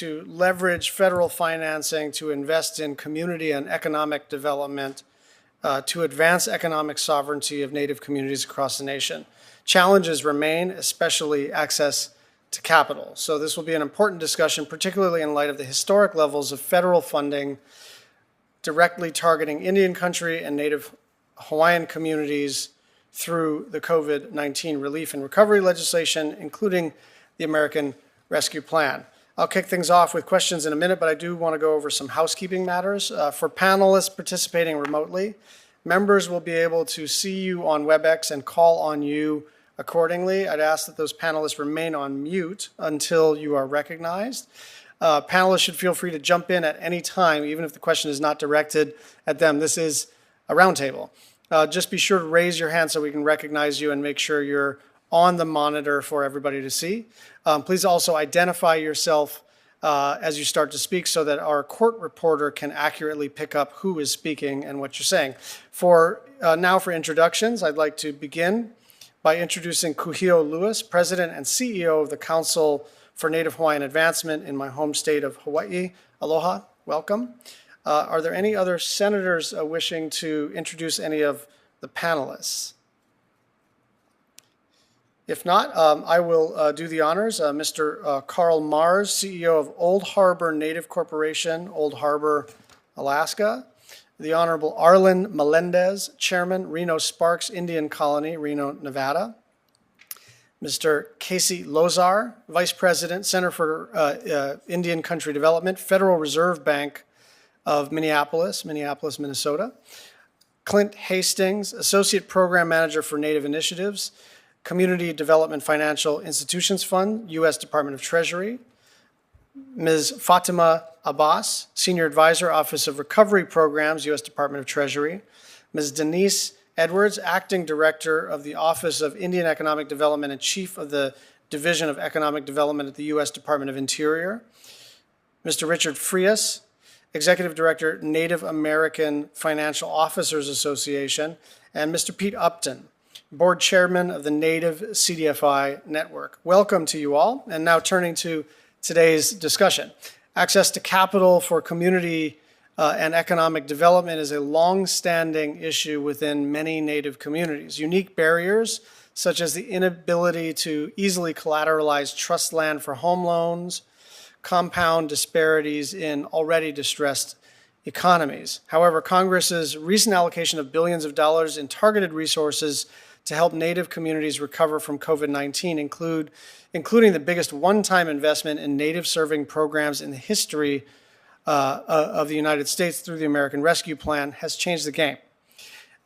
to leverage federal financing to invest in community and economic development to advance economic sovereignty of Native communities across the nation. Challenges remain, especially access to capital. So this will be an important discussion, particularly in light of the historic levels of federal funding directly targeting Indian country and Native Hawaiian communities through the COVID-19 relief and recovery legislation, including the American Rescue Plan. I'll kick things off with questions in a minute, but I do want to go over some housekeeping matters. For panelists participating remotely, members will be able to see you on WebEx and call on you accordingly. I'd ask that those panelists remain on mute until you are recognized. Panelists should feel free to jump in at any time, even if the question is not directed at them. This is a roundtable. Just be sure to raise your hand so we can recognize you and make sure you're on the monitor for everybody to see. Please also identify yourself as you start to speak so that our court reporter can accurately pick up who is speaking and what you're saying. Now for introductions, I'd like to begin by introducing Kuhio Lewis, President and CEO of the Council for Native Hawaiian Advancement in my home state of Hawaii. Aloha, welcome. Are there any other senators wishing to introduce any of the panelists? If not, I will do the honors. Mr. Carl Mars, CEO of Old Harbor Native Corporation, Old Harbor, Alaska. The Honorable Arlen Melendez, Chairman, Reno Sparks Indian Colony, Reno, Nevada. Mr. Casey Lozar, Vice President, Center for Indian Country Development, Federal Reserve Bank of Minneapolis, Minnesota. Clint Hastings, Associate Program Manager for Native Initiatives, Community Development Financial Institutions Fund, U.S. Department of Treasury. Ms. Fatima Abbas, Senior Advisor, Office of Recovery Programs, U.S. Department of Treasury. Ms. Denise Edwards, Acting Director of the Office of Indian Economic Development and Chief of the Division of Economic Development at the U.S. Department of Interior. Mr. Richard Frias, Executive Director, Native American Financial Officers Association. And Mr. Pete Upton, Board Chairman of the Native CDFI Network. Welcome to you all. And now turning to today's discussion. Access to capital for community and economic development is a long-standing issue within many Native communities. Unique barriers, such as the inability to easily collateralize trust land for home loans, compound disparities in already distressed economies. However, Congress's recent allocation of billions of dollars in targeted resources to help Native communities recover from COVID-19 including the biggest one-time investment in Native-serving programs in the history of the United States through the American Rescue Plan, has changed the game.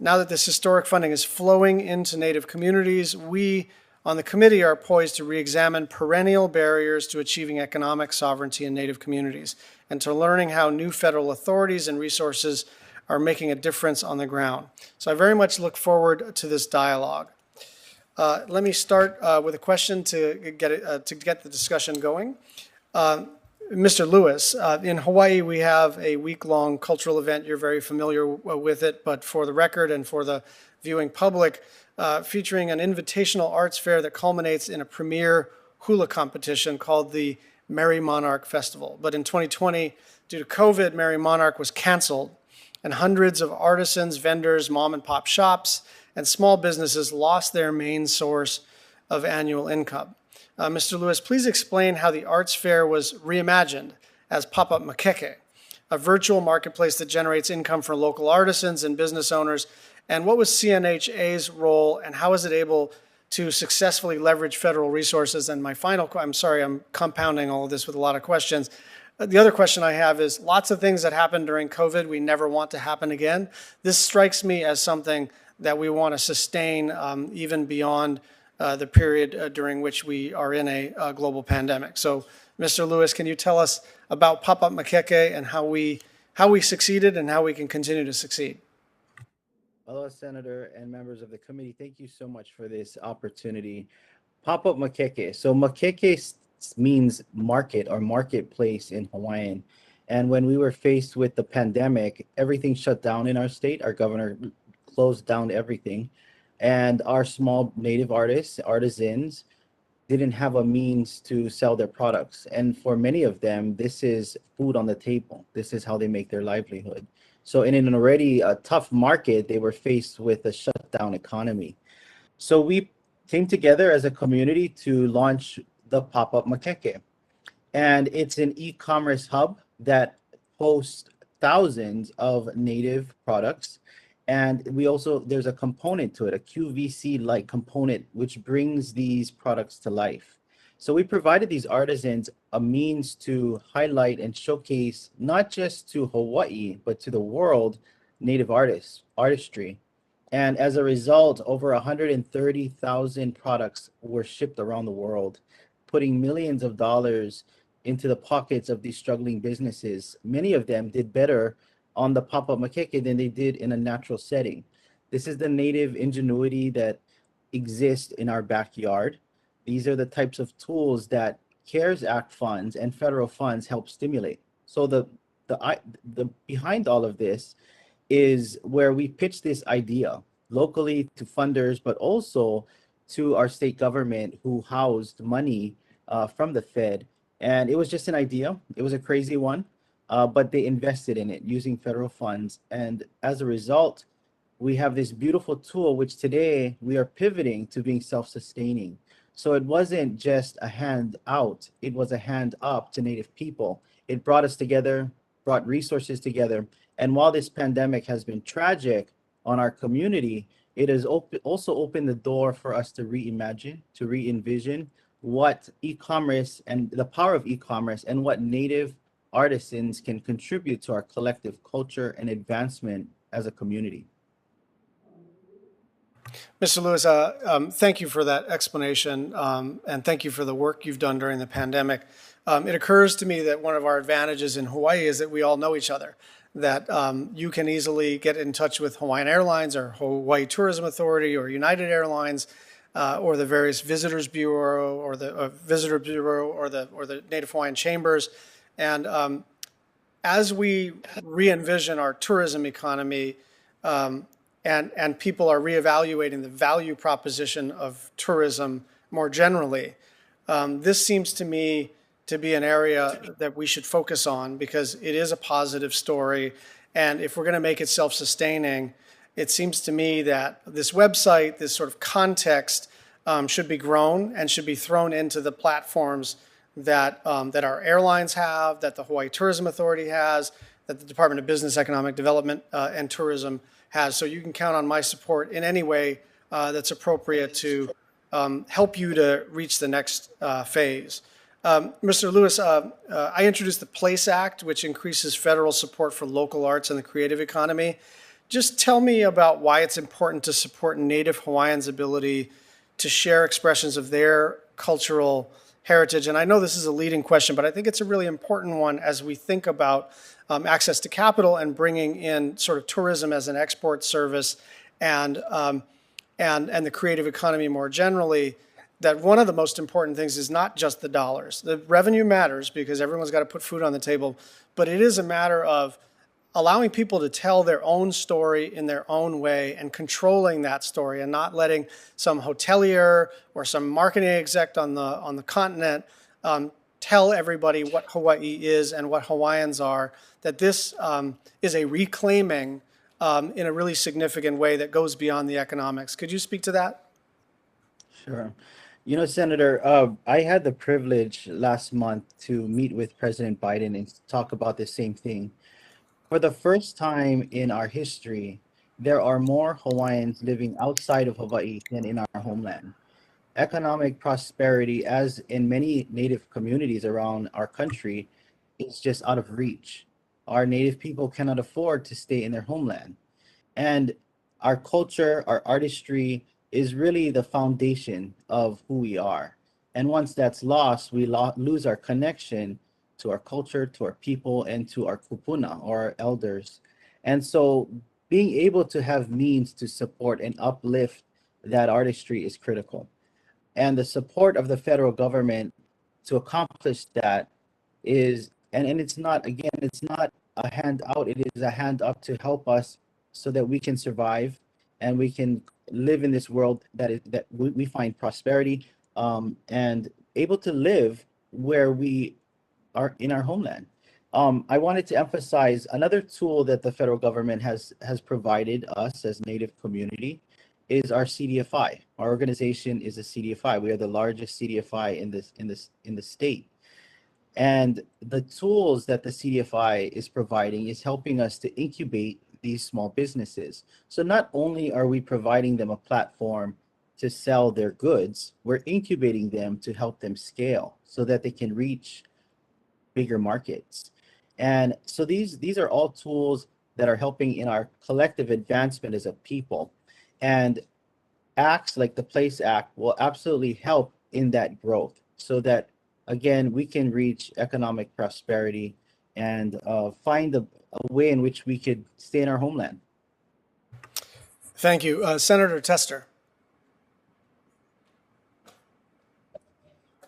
Now that this historic funding is flowing into Native communities, we on the committee are poised to re-examine perennial barriers to achieving economic sovereignty in Native communities and to learning how new federal authorities and resources are making a difference on the ground. So I very much look forward to this dialogue. Let me start with a question to get the discussion going. Mr. Lewis, in Hawaii we have a week-long cultural event. You're very familiar with it, but for the record and for the viewing public, featuring an invitational arts fair that culminates in a premier hula competition called the Merry Monarch Festival. But in 2020, due to COVID, Merry Monarch was canceled, and hundreds of artisans, vendors, mom and pop shops, and small businesses lost their main source of annual income. Mr. Lewis, please explain how the arts fair was reimagined as Pop-Up Makeke, a virtual marketplace that generates income for local artisans and business owners. And what was CNHA's role, and how is it able to successfully leverage federal resources? And my final, I'm sorry, I'm compounding all of this with a lot of questions. The other question I have is lots of things that happened during COVID we never want to happen again. This strikes me as something that we want to sustain even beyond the period during which we are in a global pandemic. So, Mr. Lewis, can you tell us about Pop-Up Makeke and how we succeeded and how we can continue to succeed? Hello, Senator and members of the committee. Thank you so much for this opportunity. Pop-Up Makeke. So Makeke means market or marketplace in Hawaiian. And when we were faced with the pandemic, everything shut down in our state. Our governor closed down everything. And our small Native artists, artisans, didn't have a means to sell their products. And for many of them, this is food on the table. This is how they make their livelihood. So in an already tough market, they were faced with a shutdown economy. So we came together as a community to launch the Pop-Up Makeke. And it's an e-commerce hub that hosts thousands of native products. And we also, there's a component to it, a QVC-like component, which brings these products to life. So we provided these artisans a means to highlight and showcase not just to Hawaii, but to the world, native artistry. And as a result, over 130,000 products were shipped around the world, putting millions of dollars into the pockets of these struggling businesses. Many of them did better on the pop-up makeke than they did in a natural setting. This is the native ingenuity that exists in our backyard. These are the types of tools that CARES Act funds and federal funds help stimulate. So the behind all of this is where we pitch this idea locally to funders, but also to our state government who housed money from the Fed. And it was just an idea. It was a crazy one, but they invested in it using federal funds. And as a result, we have this beautiful tool, which today we are pivoting to being self-sustaining. So it wasn't just a hand out, it was a hand up to Native people. It brought us together, brought resources together. And while this pandemic has been tragic on our community, it has also opened the door for us to reimagine, to re-envision what e-commerce and the power of e-commerce and what Native artisans can contribute to our collective culture and advancement as a community. Mr. Lewis, thank you for that explanation, and thank you for the work you've done during the pandemic. It occurs to me that one of our advantages in Hawaii is that we all know each other, that you can easily get in touch with Hawaiian Airlines or Hawaii Tourism Authority or United Airlines or the various Visitors Bureau or the Visitor Bureau or the Native Hawaiian Chambers. And as we re-envision our tourism economy, and people are reevaluating the value proposition of tourism more generally, this seems to me to be an area that we should focus on because it is a positive story. And if we're going to make it self-sustaining, it seems to me that this website, this sort of context, should be grown and should be thrown into the platforms that our airlines have, that the Hawaii Tourism Authority has, that the Department of Business, Economic Development, and Tourism has. So you can count on my support in any way that's appropriate to help you to reach the next phase. Mr. Lewis, I introduced the PLACE Act, which increases federal support for local arts and the creative economy. Just tell me about why it's important to support Native Hawaiians' ability to share expressions of their cultural heritage. And I know this is a leading question, but I think it's a really important one as we think about access to capital and bringing in sort of tourism as an export service and the creative economy more generally. That one of the most important things is not just the dollars. The revenue matters because everyone's got to put food on the table, but it is a matter of allowing people to tell their own story in their own way and controlling that story and not letting some hotelier or some marketing exec on the continent tell everybody what Hawaii is and what Hawaiians are, that this is a reclaiming in a really significant way that goes beyond the economics. Could you speak to that? Sure. You know, Senator, I had the privilege last month to meet with President Biden and talk about the same thing. For the first time in our history, there are more Hawaiians living outside of Hawaii than in our homeland. Economic prosperity, as in many Native communities around our country, is just out of reach. Our Native people cannot afford to stay in their homeland. And our culture, our artistry is really the foundation of who we are. And once that's lost, we lose our connection to our culture, to our people, and to our kupuna, or our elders. And so being able to have means to support and uplift that artistry is critical. And the support of the federal government to accomplish that is, and it's not, again, it's not a hand out, it is a hand up to help us so that we can survive and we can live in this world that we find prosperity, and able to live where we are in our homeland. I wanted to emphasize another tool that the federal government has provided us as Native community is our CDFI. Our organization is a CDFI. We are the largest CDFI in the state. And the tools that the CDFI is providing is helping us to incubate these small businesses. So not only are we providing them a platform to sell their goods, we're incubating them to help them scale so that they can reach bigger markets. And so these are all tools that are helping in our collective advancement as a people. And acts like the Place Act will absolutely help in that growth so that, again, we can reach economic prosperity and find a way in which we could stay in our homeland. Thank you. Senator Tester.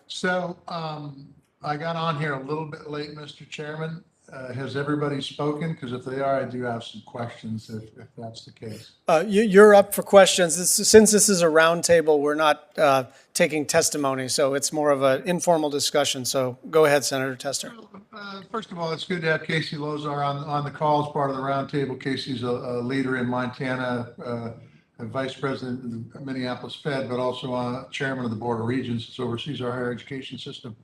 So I got on here a little bit late, Mr. Chairman. Has everybody spoken? Because if they are, I do have some questions if that's the case. You're up for questions. Since this is a roundtable, we're not taking testimony, so it's more of an informal discussion. So go ahead, Senator Tester. First of all, it's good to have Casey Lozar on the call as part of the roundtable. Casey's a leader in Montana, a vice president of the Minneapolis Fed, but also chairman of the Board of Regents, who oversees our higher education system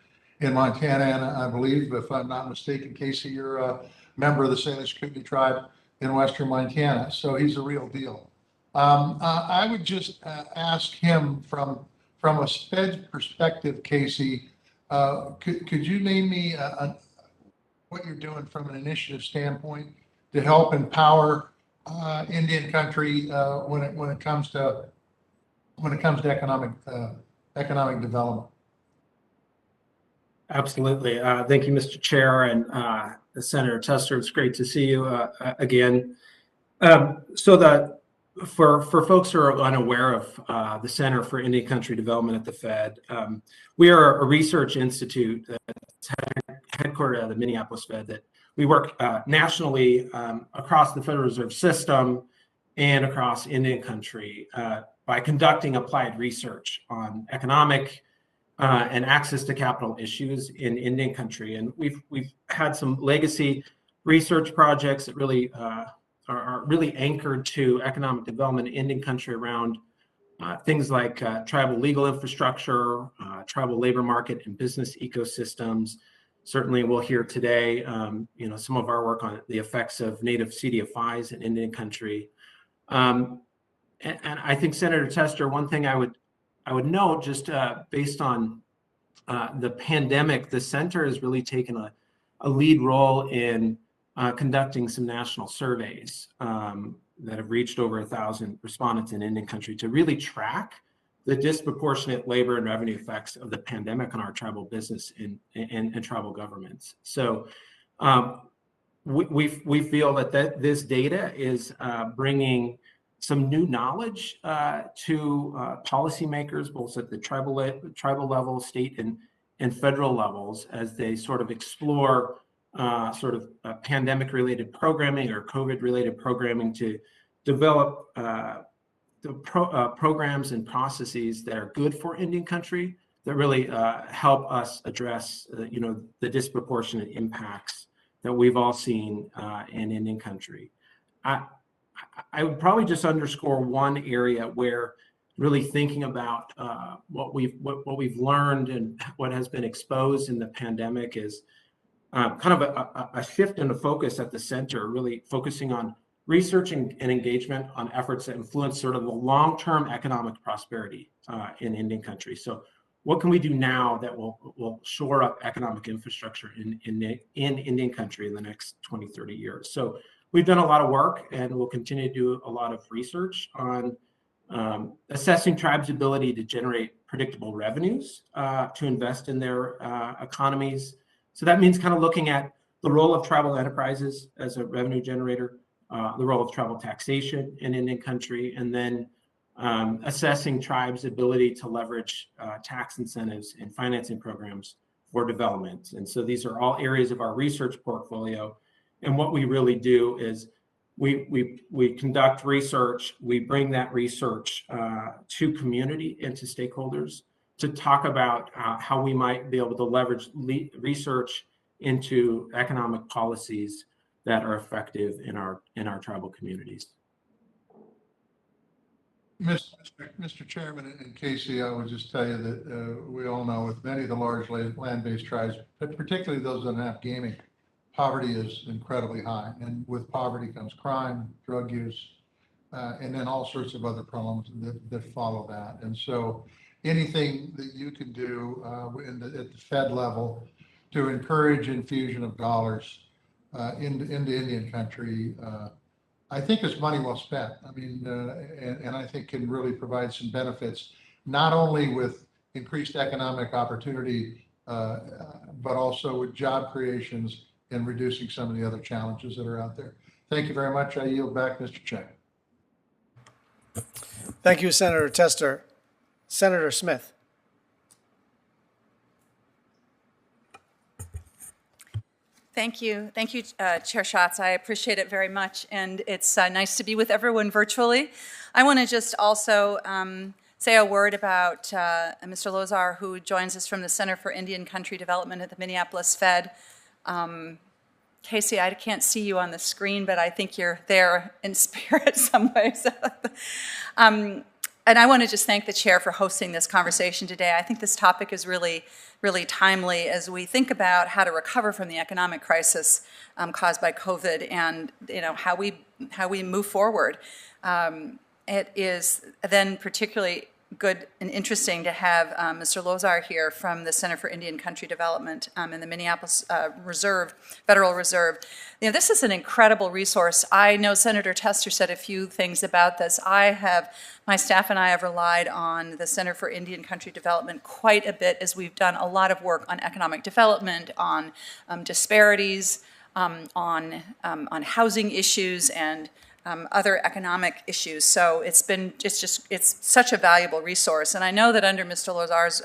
in Montana. And I believe, if I'm not mistaken, Casey, you're a member of the Salish Kootenai tribe in Western Montana. So he's a real deal. I would just ask him from a Fed perspective, Casey, could you name me what you're doing from an initiative standpoint to help empower Indian country when it comes to economic development? Absolutely. Thank you, Mr. Chair, and Senator Tester. It's great to see you again. For folks who are unaware of the Center for Indian Country Development at the Fed, we are a research institute that's headquartered at the Minneapolis Fed that we work nationally across the Federal Reserve System and across Indian country by conducting applied research on economic and access to capital issues in Indian country. And we've had some legacy research projects that really are really anchored to economic development in Indian country around things like tribal legal infrastructure, tribal labor market and business ecosystems. Certainly we'll hear today, some of our work on the effects of native CDFIs in Indian country. And I think, Senator Tester, one thing I would note, just based on the pandemic, the center has really taken a lead role in conducting some national surveys that have reached over 1,000 respondents in Indian country to really track the disproportionate labor and revenue effects of the pandemic on our tribal business and tribal governments. So we feel that this data is bringing some new knowledge to policymakers, both at the tribal level, state and federal levels, as they sort of explore pandemic-related programming or COVID-related programming to develop programs and processes that are good for Indian country that really help us address, the disproportionate impacts that we've all seen in Indian country. I would probably just underscore one area where really thinking about what we've learned and what has been exposed in the pandemic is kind of a shift in the focus at the center, really focusing on research and engagement on efforts that influence sort of the long-term economic prosperity in Indian country. So what can we do now that will shore up economic infrastructure in Indian country in the next 20, 30 years? So we've done a lot of work and we'll continue to do a lot of research on assessing tribes' ability to generate predictable revenues to invest in their economies. So that means kind of looking at the role of tribal enterprises as a revenue generator, the role of tribal taxation in Indian country, and then assessing tribes' ability to leverage tax incentives and financing programs for development. And so these are all areas of our research portfolio. And what we really do is we conduct research, we bring that research to community and to stakeholders to talk about how we might be able to leverage research into economic policies that are effective in our tribal communities. Mr. Chairman and Casey, I would just tell you that we all know with many of the large land-based tribes, but particularly those that don't have gaming, poverty is incredibly high. And with poverty comes crime, drug use, and then all sorts of other problems that follow that. And so anything that you can do at the Fed level to encourage infusion of dollars into Indian country, I think is money well spent. I mean, and I think can really provide some benefits, not only with increased economic opportunity, but also with job creations and reducing some of the other challenges that are out there. Thank you very much. I yield back, Mr. Chair. Thank you, Senator Tester. Senator Smith. Thank you, Chair Schatz. I appreciate it very much, and it's nice to be with everyone virtually. I want to just also say a word about Mr. Lozar, who joins us from the Center for Indian Country Development at the Minneapolis Fed. Casey, I can't see you on the screen, but I think you're there in spirit some way. So, and I want to just thank the chair for hosting this conversation today. I think this topic is really timely as we think about how to recover from the economic crisis caused by COVID, and how we move forward. It is then particularly good and interesting to have Mr. Lozar here from the Center for Indian Country Development in the Minneapolis Federal Reserve. This is an incredible resource. I know Senator Tester said a few things about this. My staff and I have relied on the Center for Indian Country Development quite a bit as we've done a lot of work on economic development, on disparities, on housing issues, and other economic issues. So it's such a valuable resource. And I know that under Mr. Lozar's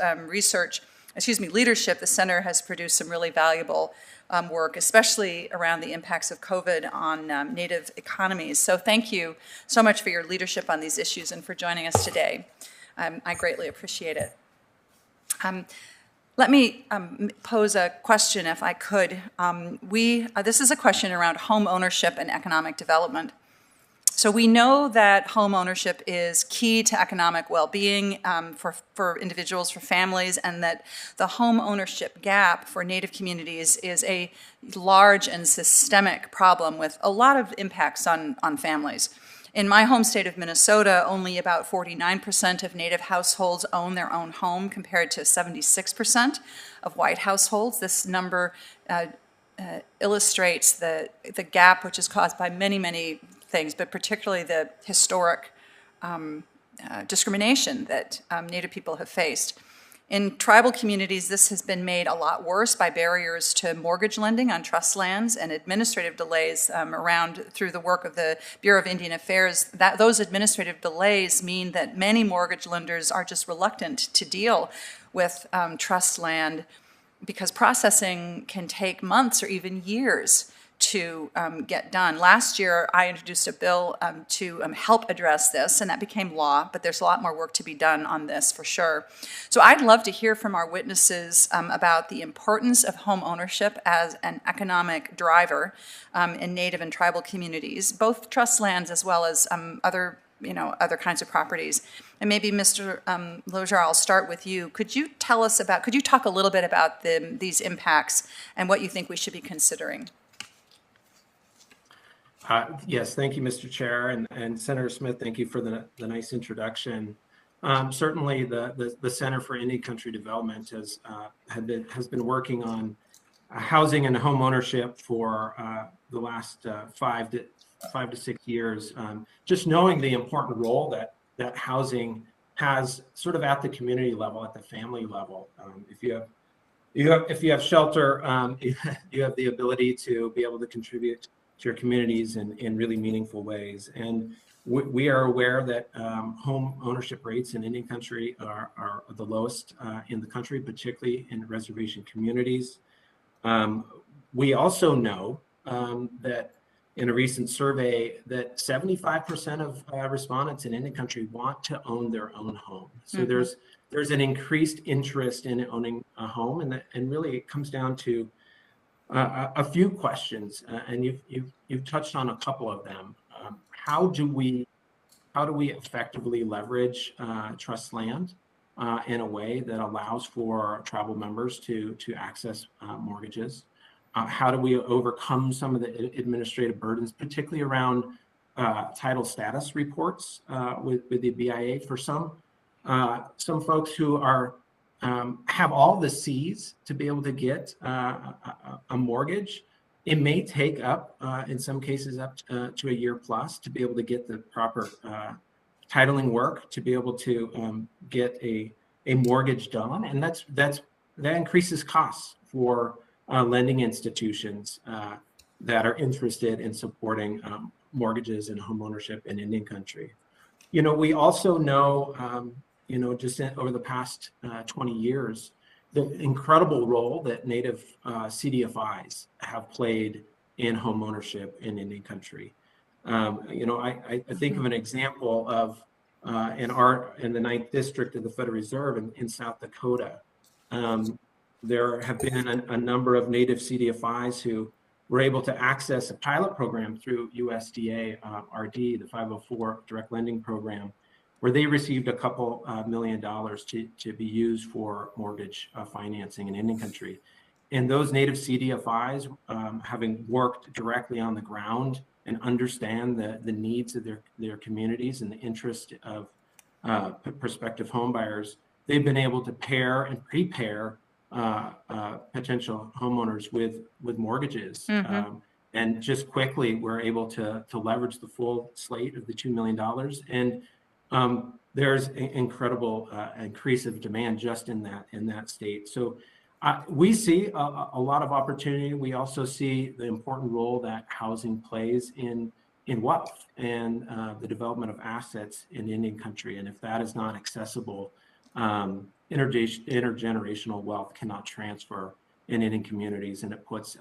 leadership, the center has produced some really valuable work, especially around the impacts of COVID on Native economies. So thank you so much for your leadership on these issues and for joining us today. I greatly appreciate it. Let me pose a question, if I could. This is a question around home ownership and economic development. So we know that home ownership is key to economic well-being for individuals, for families, and that the home ownership gap for Native communities is a large and systemic problem with a lot of impacts on families. In my home state of Minnesota, only about 49% of Native households own their own home, compared to 76% of white households. This number illustrates the gap, which is caused by many things, but particularly the historic discrimination that Native people have faced. In tribal communities, this has been made a lot worse by barriers to mortgage lending on trust lands and administrative delays through the work of the Bureau of Indian Affairs. Those administrative delays mean that many mortgage lenders are just reluctant to deal with trust land because processing can take months or even years to get done. Last year, I introduced a bill to help address this, and that became law, but there's a lot more work to be done on this for sure. So I'd love to hear from our witnesses about the importance of home ownership as an economic driver in Native and tribal communities, both trust lands as well as other kinds of properties. And maybe Mr. Lozar, I'll start with you. Could you talk a little bit about these impacts and what you think we should be considering? Yes, thank you, Mr. Chair, and Senator Smith, thank you for the nice introduction. Certainly, the Center for Indian Country Development has been working on housing and home ownership for the last 5 to 6 years. Just knowing the important role that housing has, sort of at the community level, at the family level. If you have shelter, you have the ability to be able to contribute to your communities in really meaningful ways. And we are aware that home ownership rates in Indian country are the lowest in the country, particularly in reservation communities. We also know that in a recent survey that 75% of respondents in Indian country want to own their own home. So there's an increased interest in owning a home, and really it comes down to a few questions, and you've touched on a couple of them. How do we effectively leverage trust land in a way that allows for tribal members to access mortgages? How do we overcome some of the administrative burdens, particularly around title status reports with the BIA for some folks who are have all the C's to be able to get a mortgage? It may take up, in some cases, up to a year plus to be able to get the proper titling work to be able to get a mortgage done, and that increases costs for lending institutions that are interested in supporting mortgages and homeownership in Indian country. We also know, just over the past 20 years, the incredible role that Native CDFIs have played in homeownership in Indian country. I think of an example of in the 9th District of the Federal Reserve in South Dakota. There have been a number of Native CDFIs who were able to access a pilot program through USDA RD, the 504 direct lending program, where they received a couple $1 million to be used for mortgage financing in Indian country. And those Native CDFIs, having worked directly on the ground and understand the needs of their communities and the interest of prospective home buyers, they've been able to pair and prepare potential homeowners with mortgages. Mm-hmm. And just quickly, we're able to leverage the full slate of the $2 million. And there's an incredible increase of demand just in that state. So we see a lot of opportunity. We also see the important role that housing plays in wealth and the development of assets in Indian country. And if that is not accessible, intergenerational wealth cannot transfer in Indian communities, and it puts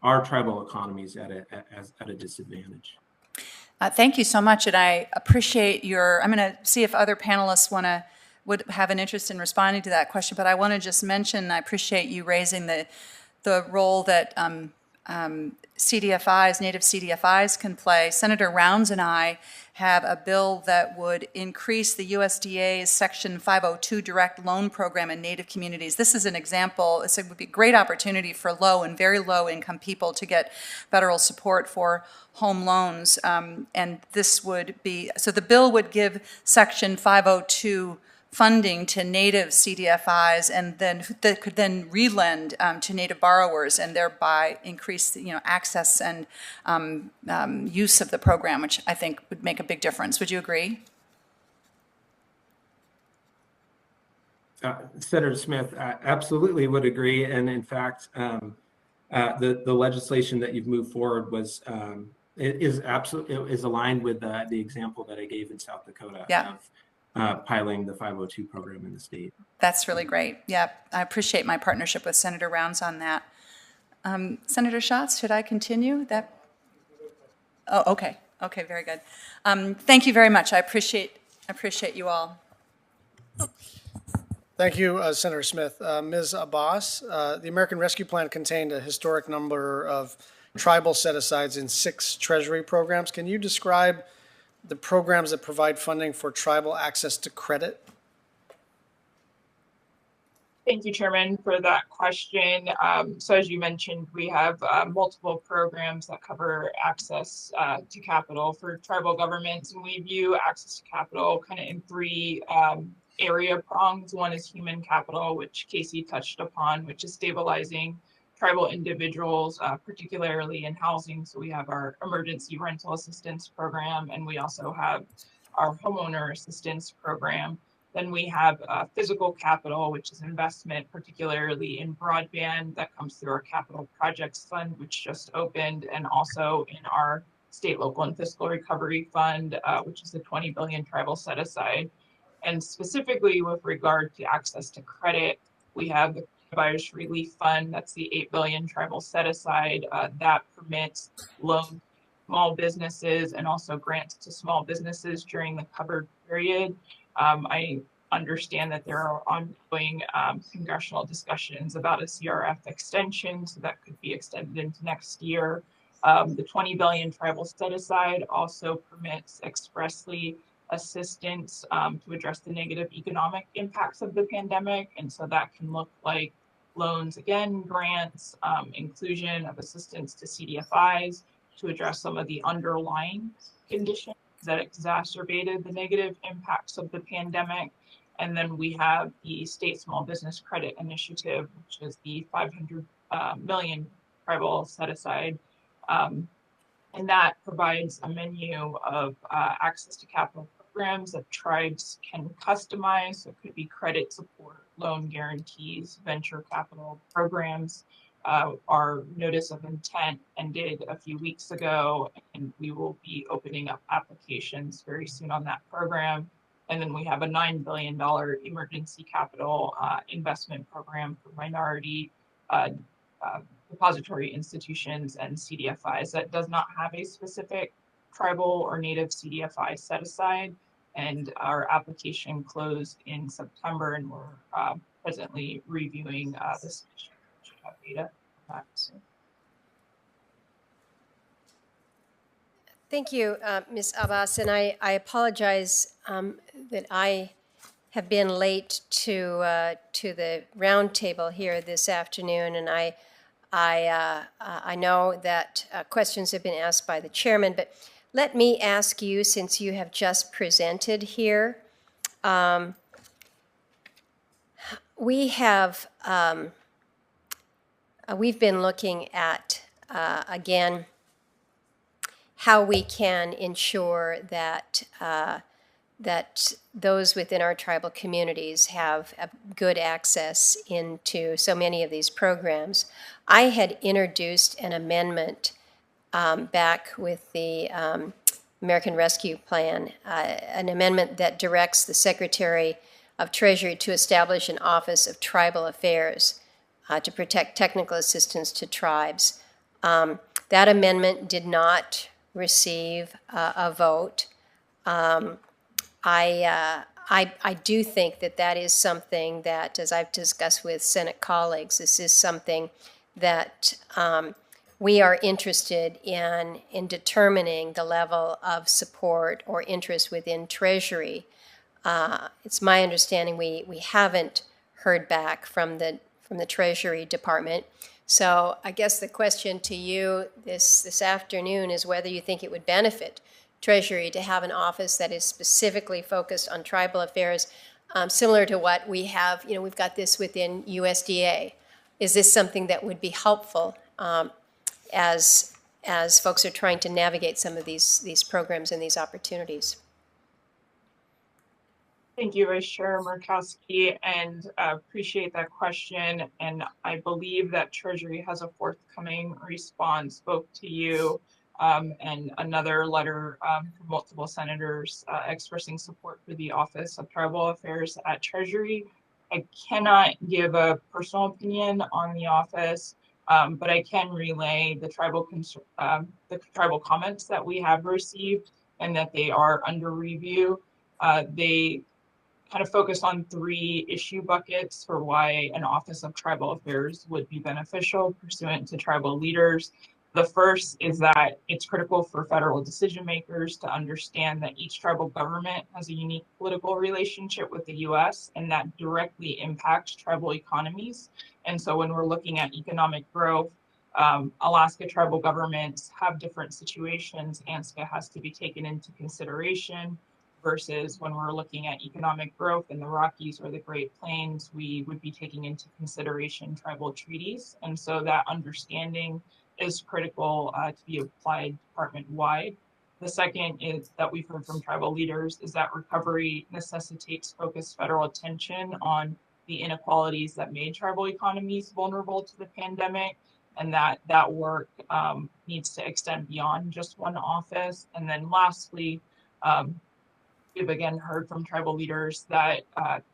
our tribal economies at a disadvantage. Thank you so much, and I appreciate I'm going to see if other panelists would have an interest in responding to that question, but I want to just mention, I appreciate you raising the role that CDFIs, Native CDFIs can play. Senator Rounds and I have a bill that would increase the USDA's Section 502 direct loan program in Native communities. This is an example. It would be a great opportunity for low and very low income people to get federal support for home loans. And this would be, so the bill would give Section 502 funding to Native CDFIs, and then that could then relend to Native borrowers, and thereby increase access and use of the program, which I think would make a big difference. Would you agree? Senator Smith, absolutely would agree, and in fact, the legislation that you've moved forward is aligned with the example that I gave in South Dakota. Yeah. Piloting the 502 program in the state. That's really great. Yeah, I appreciate my partnership with Senator Rounds on that. Senator Schatz, should I continue? Oh, okay. Okay, very good. Thank you very much. I appreciate you all. Thank you, Senator Smith. Ms. Abbas, the American Rescue Plan contained a historic number of tribal set-asides in 6 Treasury programs. Can you describe the programs that provide funding for tribal access to credit? Thank you, Chairman, for that question. So as you mentioned, we have multiple programs that cover access to capital for tribal governments, and we view access to capital kind of in 3 area prongs. One is human capital, which Casey touched upon, which is stabilizing tribal individuals, particularly in housing. So we have our emergency rental assistance program, and we also have our homeowner assistance program. Then we have physical capital, which is investment, particularly in broadband, that comes through our capital projects fund, which just opened, and also in our state, local, and fiscal recovery fund, which is the 20 billion tribal set aside. And specifically with regard to access to credit, we have the Virus Relief Fund, that's the 8 billion tribal set aside, that permits loan small businesses and also grants to small businesses during the covered period. I understand that there are ongoing congressional discussions about a CRF extension, so that could be extended into next year. The $20 billion tribal set aside also permits expressly assistance to address the negative economic impacts of the pandemic. And so that can look like loans, again, grants, inclusion of assistance to CDFIs to address some of the underlying conditions that exacerbated the negative impacts of the pandemic. And then we have the State Small Business Credit Initiative, which is the $500 million tribal set aside. And that provides a menu of access to capital programs that tribes can customize. So it could be credit support, loan guarantees, venture capital programs. Our notice of intent ended a few weeks ago, and we will be opening up applications very soon on that program. And then we have a $9 billion emergency capital investment program for minority depository institutions and CDFIs that does not have a specific tribal or native CDFI set aside. And our application closed in September, and we're presently reviewing the submission. Should have data on that soon. Thank you, Ms. Abbas, and I apologize that I have been late to the roundtable here this afternoon, and I know that questions have been asked by the chairman, but let me ask you, since you have just presented here, we've been looking at, again, how we can ensure that that those within our tribal communities have good access into so many of these programs. I had introduced an amendment back with the American Rescue Plan, an amendment that directs the Secretary of Treasury to establish an Office of Tribal Affairs to protect technical assistance to tribes. That amendment did not receive a vote. I do think that that is something that, as I've discussed with Senate colleagues, this is something that we are interested in determining the level of support or interest within Treasury. It's my understanding we haven't heard back from the Treasury Department. So I guess the question to you this afternoon is whether you think it would benefit Treasury to have an office that is specifically focused on tribal affairs, similar to what we have. You know, we've got this within USDA. Is this something that would be helpful as folks are trying to navigate some of these programs and these opportunities? Thank you, Vice Chair Murkowski, and appreciate that question. And I believe that Treasury has a forthcoming response both to you and another letter from multiple senators expressing support for the Office of Tribal Affairs at Treasury. I cannot give a personal opinion on the office, but I can relay the tribal comments that we have received and that they are under review. They kind of focus on 3 issue buckets for why an Office of Tribal Affairs would be beneficial pursuant to tribal leaders. The first is that it's critical for federal decision makers to understand that each tribal government has a unique political relationship with the US, and that directly impacts tribal economies. And so when we're looking at economic growth, Alaska tribal governments have different situations. ANSCA has to be taken into consideration versus when we're looking at economic growth in the Rockies or the Great Plains, we would be taking into consideration tribal treaties. And so that understanding is critical to be applied department-wide. The second is that we've heard from tribal leaders is that recovery necessitates focused federal attention on the inequalities that made tribal economies vulnerable to the pandemic, and that work needs to extend beyond just one office. And then lastly, we've again heard from tribal leaders that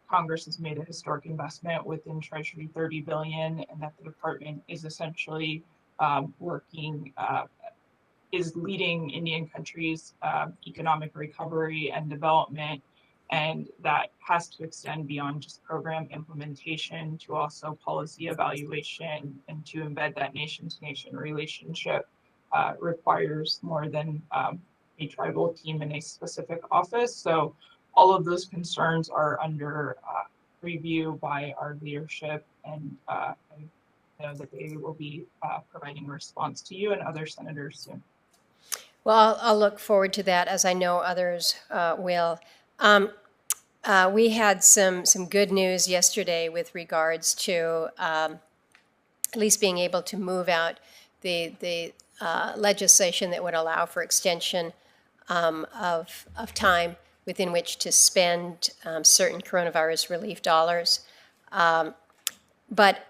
Congress has made a historic investment within Treasury, $30 billion, and that the department is essentially is leading Indian countries' economic recovery and development. And that has to extend beyond just program implementation to also policy evaluation, and to embed that nation-to-nation relationship requires more than a tribal team in a specific office. So all of those concerns are under review by our leadership, and I know that they will be providing a response to you and other senators soon. Well, I'll look forward to that, as I know others will. We had some good news yesterday with regards to at least being able to move out the legislation that would allow for extension of time within which to spend certain coronavirus relief dollars. But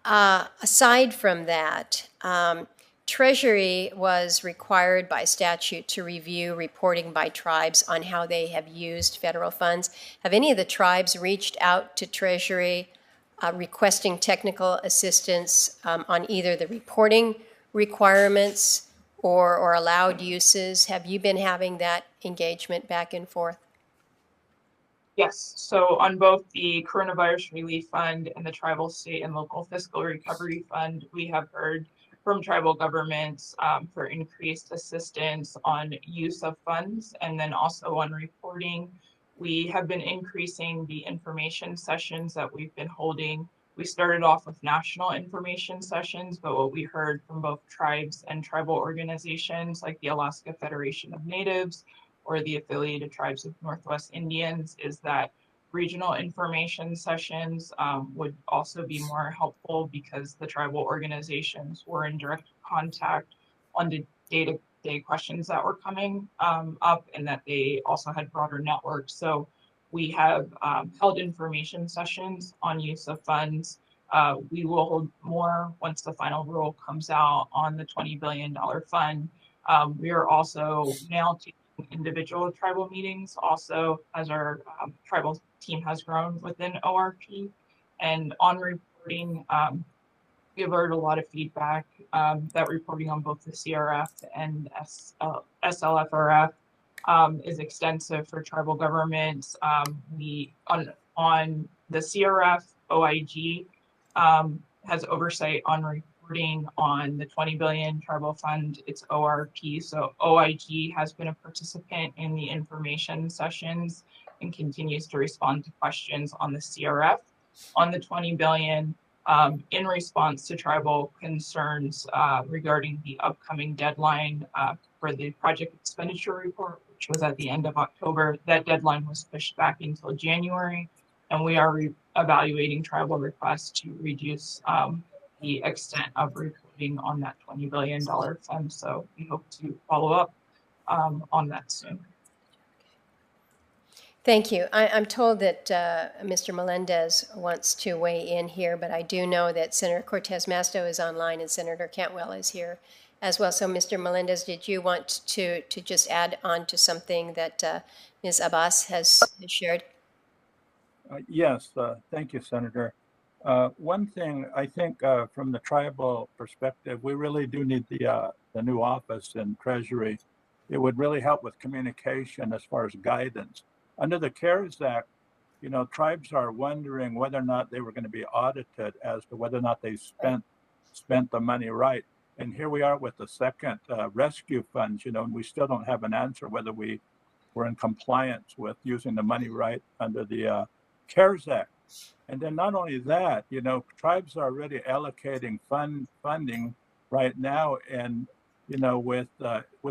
aside from that, Treasury was required by statute to review reporting by tribes on how they have used federal funds. Have any of the tribes reached out to Treasury requesting technical assistance on either the reporting requirements or allowed uses? Have you been having that engagement back and forth? Yes, so on both the Coronavirus Relief Fund and the Tribal, State, and Local Fiscal Recovery Fund, we have heard from tribal governments for increased assistance on use of funds, and then also on reporting. We have been increasing the information sessions that we've been holding. We started off with national information sessions, but what we heard from both tribes and tribal organizations like the Alaska Federation of Natives or the Affiliated Tribes of Northwest Indians is that regional information sessions would also be more helpful, because the tribal organizations were in direct contact on the day-to-day questions that were coming up, and that they also had broader networks. So we have held information sessions on use of funds. We will hold more once the final rule comes out on the $20 billion fund. We are also now taking individual tribal meetings also as our tribal team has grown within ORP. And on reporting, we've heard a lot of feedback that reporting on both the CRF and SLFRF is extensive for tribal governments. We on the CRF, OIG has oversight on reporting on the 20 billion tribal fund, it's ORP. So OIG has been a participant in the information sessions and continues to respond to questions on the CRF. On the 20 billion, in response to tribal concerns regarding the upcoming deadline for the project expenditure report, which was at the end of October, that deadline was pushed back until January. And we are evaluating tribal requests to reduce the extent of reporting on that $20 billion fund. So we hope to follow up on that soon. Thank you. I'm told that Mr. Melendez wants to weigh in here, but I do know that Senator Cortez Masto is online and Senator Cantwell is here as well. So Mr. Melendez, did you want to just add on to something that Ms. Abbas has shared? Yes, thank you, Senator. One thing I think from the tribal perspective, we really do need the new office in Treasury. It would really help with communication as far as guidance. Under the CARES Act, you know, tribes are wondering whether or not they were going to be audited as to whether or not they spent the money right. And here we are with the second rescue funds, you know, and we still don't have an answer whether we were in compliance with using the money right under the CARES Act. And then not only that, you know, tribes are already allocating funding right now, and you know, with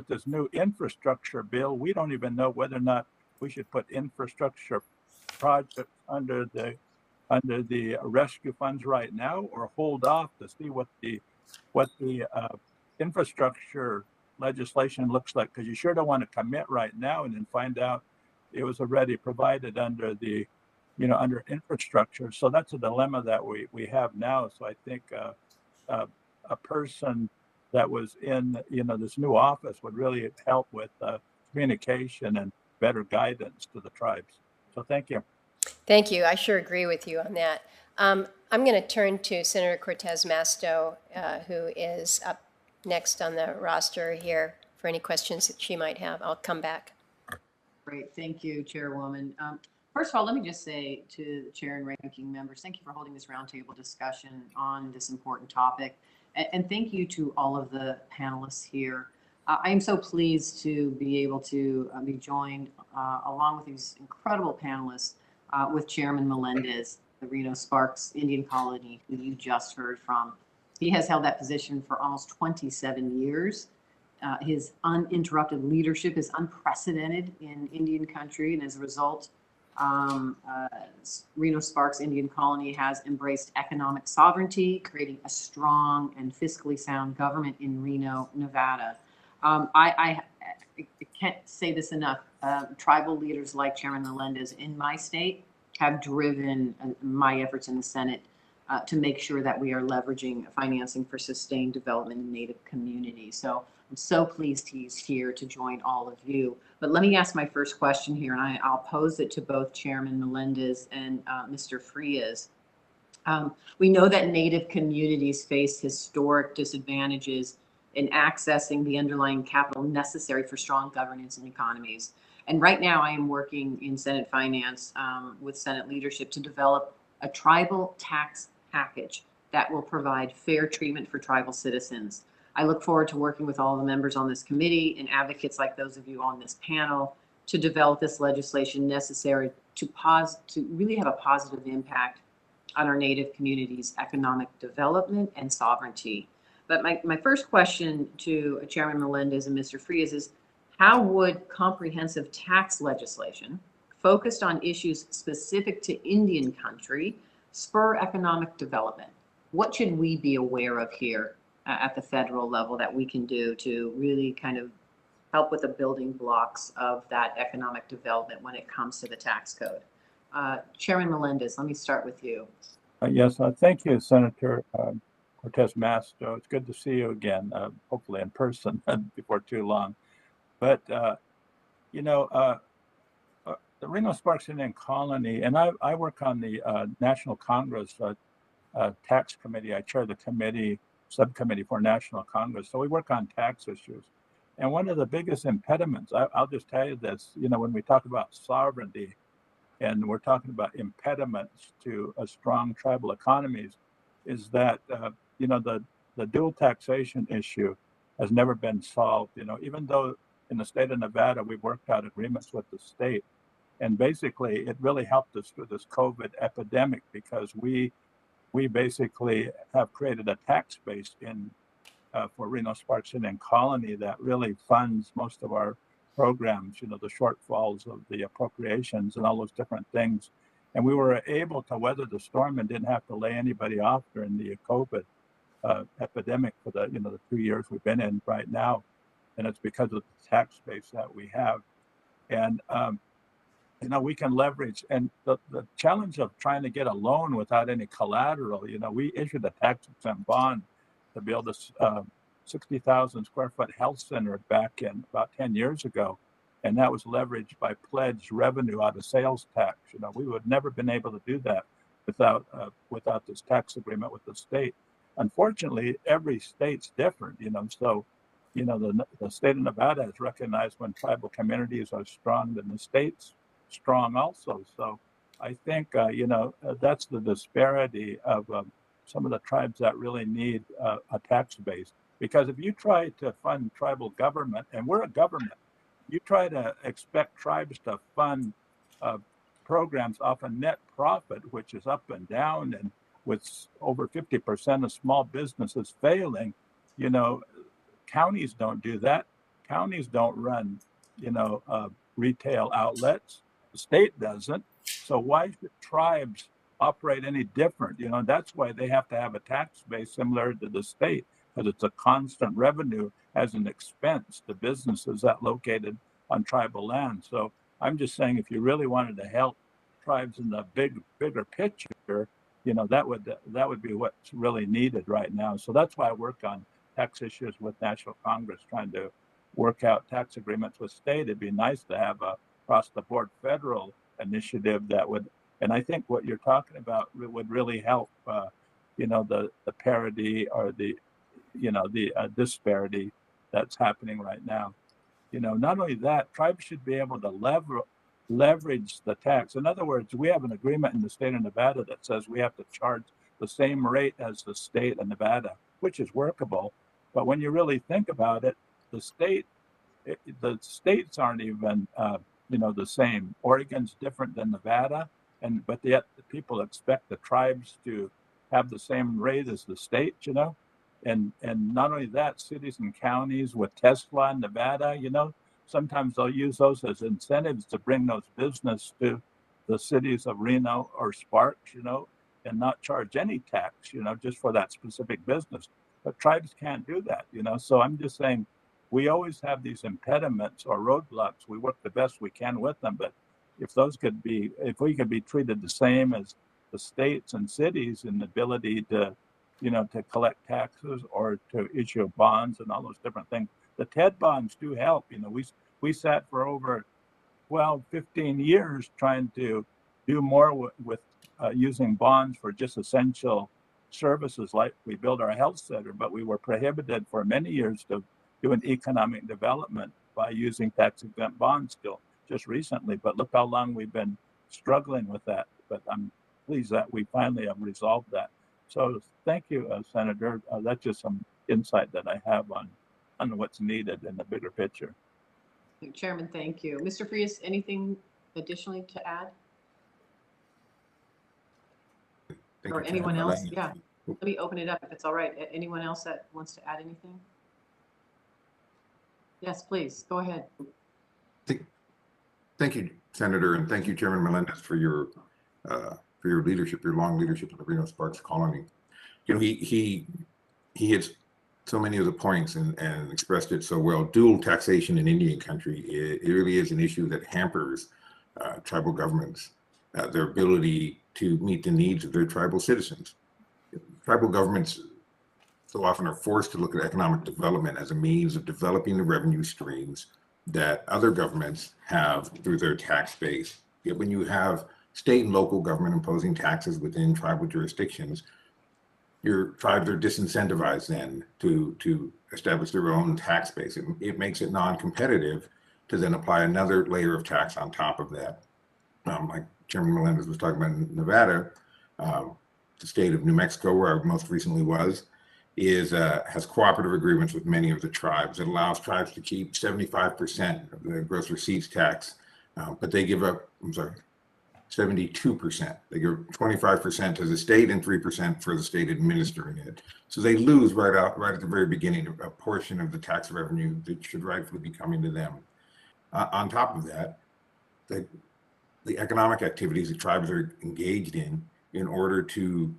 this new infrastructure bill, we don't even know whether or not we should put infrastructure projects under the rescue funds right now, or hold off to see what the infrastructure legislation looks like, because you sure don't want to commit right now and then find out it was already provided under the under infrastructure. So that's a dilemma that we have now. So I think a person that was in this new office would really help with communication and better guidance to the tribes. So thank you. Thank you. I sure agree with you on that. I'm going to turn to Senator Cortez Masto, who is up next on the roster here, for any questions that she might have. I'll come back. Great. Thank you, Chairwoman. First of all, let me just say to the chair and ranking members, thank you for holding this roundtable discussion on this important topic. And thank you to all of the panelists here. I am so pleased to be able to be joined along with these incredible panelists with Chairman Melendez, the Reno Sparks Indian Colony, who you just heard from. He has held that position for almost 27 years. His uninterrupted leadership is unprecedented in Indian country, and as a result, Reno Sparks Indian Colony has embraced economic sovereignty, creating a strong and fiscally sound government in Reno, Nevada. I can't say this enough. Tribal leaders like Chairman Melendez in my state have driven my efforts in the Senate to make sure that we are leveraging financing for sustained development in Native communities. So I'm so pleased he's here to join all of you. But let me ask my first question here, and I'll pose it to both Chairman Melendez and Mr. Frias. We know that Native communities face historic disadvantages in accessing the underlying capital necessary for strong governance and economies. And right now I am working in Senate Finance with Senate leadership to develop a tribal tax package that will provide fair treatment for tribal citizens. I look forward to working with all the members on this committee and advocates like those of you on this panel to develop this legislation necessary to really have a positive impact on our Native communities' economic development and sovereignty. But my first question to Chairman Melendez and Mr. Frias is, how would comprehensive tax legislation focused on issues specific to Indian country spur economic development? What should we be aware of here at the federal level that we can do to really kind of help with the building blocks of that economic development when it comes to the tax code? Chairman Melendez, let me start with you. Yes, thank you, Senator Cortez Masto. It's good to see you again, hopefully in person before too long. But, you know, the Reno Sparks Indian Colony, and I work on the National Congress Tax Committee. I chair the subcommittee for National Congress. So we work on tax issues. And one of the biggest impediments, I'll just tell you this, you know, when we talk about sovereignty and we're talking about impediments to a strong tribal economies, is that, you know, the dual taxation issue has never been solved. You know, even though in the state of Nevada, we've worked out agreements with the state. And basically, it really helped us through this COVID epidemic because we basically have created a tax base for Reno Sparks Indian Colony that really funds most of our programs, you know, the shortfalls of the appropriations and all those different things. And we were able to weather the storm and didn't have to lay anybody off during the COVID epidemic for the 2 years we've been in right now. And it's because of the tax base that we have. And, you know, we can leverage, and the challenge of trying to get a loan without any collateral, you know, we issued a tax-exempt bond to build a 60,000 square foot health center back in about 10 years ago. And that was leveraged by pledged revenue out of sales tax. You know, we would never been able to do that without this tax agreement with the state. Unfortunately, every state's different, you know, so, you know, the state of Nevada has recognized when tribal communities are strong, then the state's strong also. So I think, you know, that's the disparity of some of the tribes that really need a tax base. Because if you try to fund tribal government, and we're a government, you try to expect tribes to fund programs off a net profit, which is up and down, and with over 50% of small businesses failing, you know, counties don't do that. Counties don't run, you know, retail outlets. The state doesn't. So why should tribes operate any different? You know, that's why they have to have a tax base similar to the state, because it's a constant revenue as an expense to businesses that located on tribal land. So I'm just saying, if you really wanted to help tribes in the bigger picture, you know, that would be what's really needed right now. So that's why I work on tax issues with National Congress, trying to work out tax agreements with state. It'd be nice to have a across the board federal initiative that would, and I think what you're talking about would really help, you know, the parity or the, you know, the disparity that's happening right now. Not only that, tribes should be able to leverage the tax. In other words, we have an agreement in the state of Nevada that says we have to charge the same rate as the state of Nevada, which is workable. But when you really think about it, the states aren't even, the same. Oregon's different than Nevada, but yet the people expect the tribes to have the same rate as the state, and not only that, cities and counties with Tesla in Nevada, sometimes they'll use those as incentives to bring those business to the cities of Reno or Sparks, and not charge any tax, just for that specific business. But tribes can't do that, So I'm just saying, we always have these impediments or roadblocks. We work the best we can with them, but if we could be treated the same as the states and cities in the ability to, to collect taxes or to issue bonds and all those different things. The TED bonds do help. We sat for over 15 years trying to do more with using bonds for just essential services, like we built our health center, but we were prohibited for many years to do an economic development by using tax-exempt bonds till just recently. But look how long we've been struggling with that. But I'm pleased that we finally have resolved that. So thank you, Senator. That's just some insight that I have on what's needed in the bigger picture. Chairman, thank you. Mr. Frias, anything additionally to add? Or anyone else? Yeah, let me open it up if it's all right. Anyone else that wants to add anything? Yes, please, go ahead. Thank you, Senator, and thank you, Chairman Melendez, for your leadership, your long leadership of the Reno Sparks Colony. He hits so many of the points and expressed it so well. Dual taxation in Indian country, it really is an issue that hampers tribal governments, their ability to meet the needs of their tribal citizens. Tribal governments so often are forced to look at economic development as a means of developing the revenue streams that other governments have through their tax base. Yet when you have state and local government imposing taxes within tribal jurisdictions, your tribes are disincentivized then to establish their own tax base. It makes it non-competitive to then apply another layer of tax on top of that. Like Chairman Melendez was talking about in Nevada, the state of New Mexico, where I most recently was, has cooperative agreements with many of the tribes. It allows tribes to keep 75% of the gross receipts tax, but they give up, 72%. They give 25% to the state and 3% for the state administering it. So they lose right at the very beginning a portion of the tax revenue that should rightfully be coming to them. On top of that, the economic activities that tribes are engaged in order to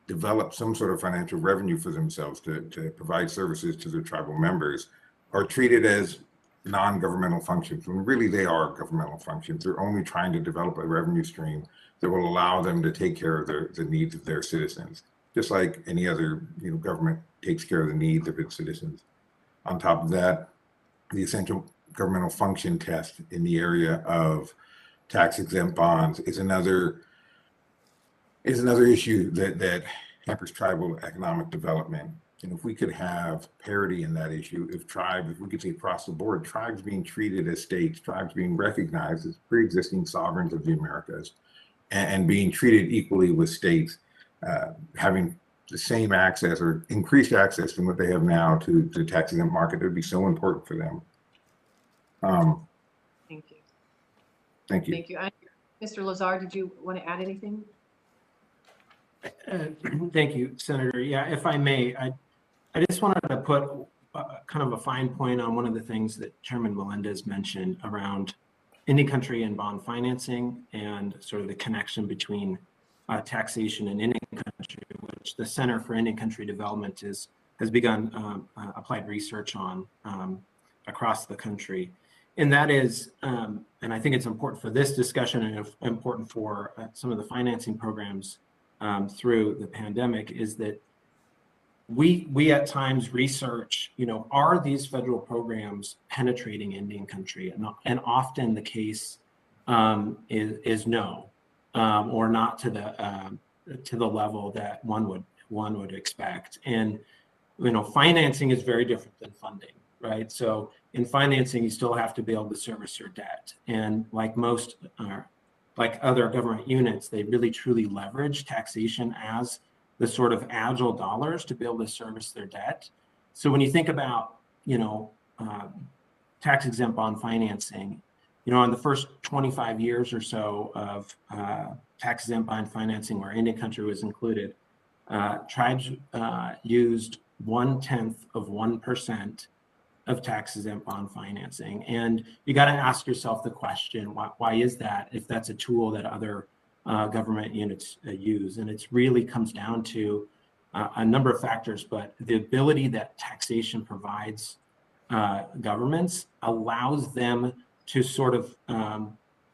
develop some sort of financial revenue for themselves to provide services to their tribal members are treated as non-governmental functions, when really they are governmental functions. They're only trying to develop a revenue stream that will allow them to take care of the needs of their citizens, just like any other government takes care of the needs of its citizens. On top of that, the essential governmental function test in the area of tax-exempt bonds is another issue that hampers tribal economic development. And if we could have parity in that issue, if we could see across the board, tribes being treated as states, tribes being recognized as pre-existing sovereigns of the Americas, and being treated equally with states, having the same access or increased access than what they have now to the tax-exempt market, it would be so important for them. Thank you. Thank you. Thank you. Mr. Lazar, did you want to add anything? Thank you, Senator. Yeah, if I may, I just wanted to put kind of a fine point on one of the things that Chairman Melendez mentioned around Indian country and bond financing, and sort of the connection between taxation and Indian country, which the Center for Indian Country Development has begun applied research on across the country. And that is, and I think it's important for this discussion and important for some of the financing programs through the pandemic, is that we at times research, are these federal programs penetrating Indian country? And often the case is no, or not to the level that one would expect. And financing is very different than funding, right? So in financing, you still have to be able to service your debt. And like most, like other government units, they really truly leverage taxation as the sort of agile dollars to be able to service their debt. So when you think about, tax exempt bond financing, in the first 25 years or so of tax exempt bond financing, where Indian country was included, tribes used 0.1% of tax exempt bond financing. And you got to ask yourself the question, why is that, if that's a tool that other government units use? And it really comes down to a number of factors, but the ability that taxation provides governments allows them to sort of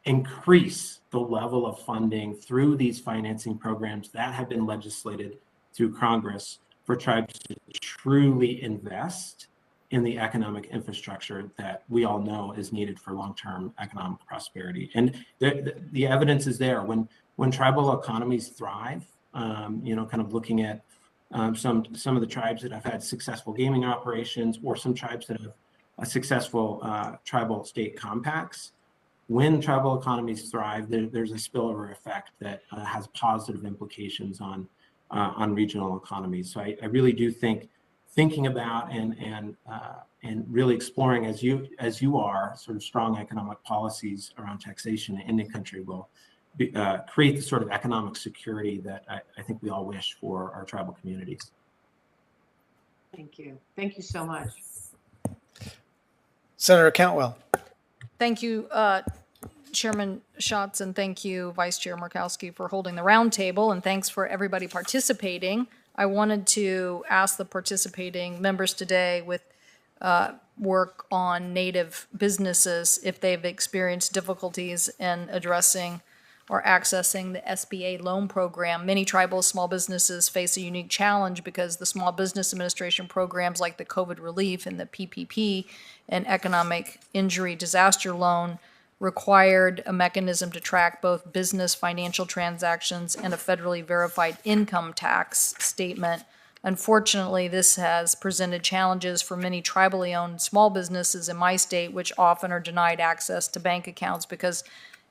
increase the level of funding through these financing programs that have been legislated through Congress for tribes to truly invest in the economic infrastructure that we all know is needed for long-term economic prosperity. And the evidence is there. When tribal economies thrive, kind of looking at some of the tribes that have had successful gaming operations, or some tribes that have a successful tribal state compacts. When tribal economies thrive, there's a spillover effect that has positive implications on regional economies. So I really do think thinking about and really exploring, as you are, sort of strong economic policies around taxation in Indian country will create the sort of economic security that I think we all wish for our tribal communities. Thank you. Thank you so much. Senator Cantwell. Thank you, Chairman Schatz, and thank you, Vice Chair Murkowski, for holding the roundtable, and thanks for everybody participating. I wanted to ask the participating members today with work on Native businesses if they've experienced difficulties in addressing or accessing the SBA loan program. Many tribal small businesses face a unique challenge because the Small Business Administration programs like the COVID relief and the PPP and economic injury disaster loan required a mechanism to track both business financial transactions and a federally verified income tax statement. Unfortunately, this has presented challenges for many tribally owned small businesses in my state, which often are denied access to bank accounts because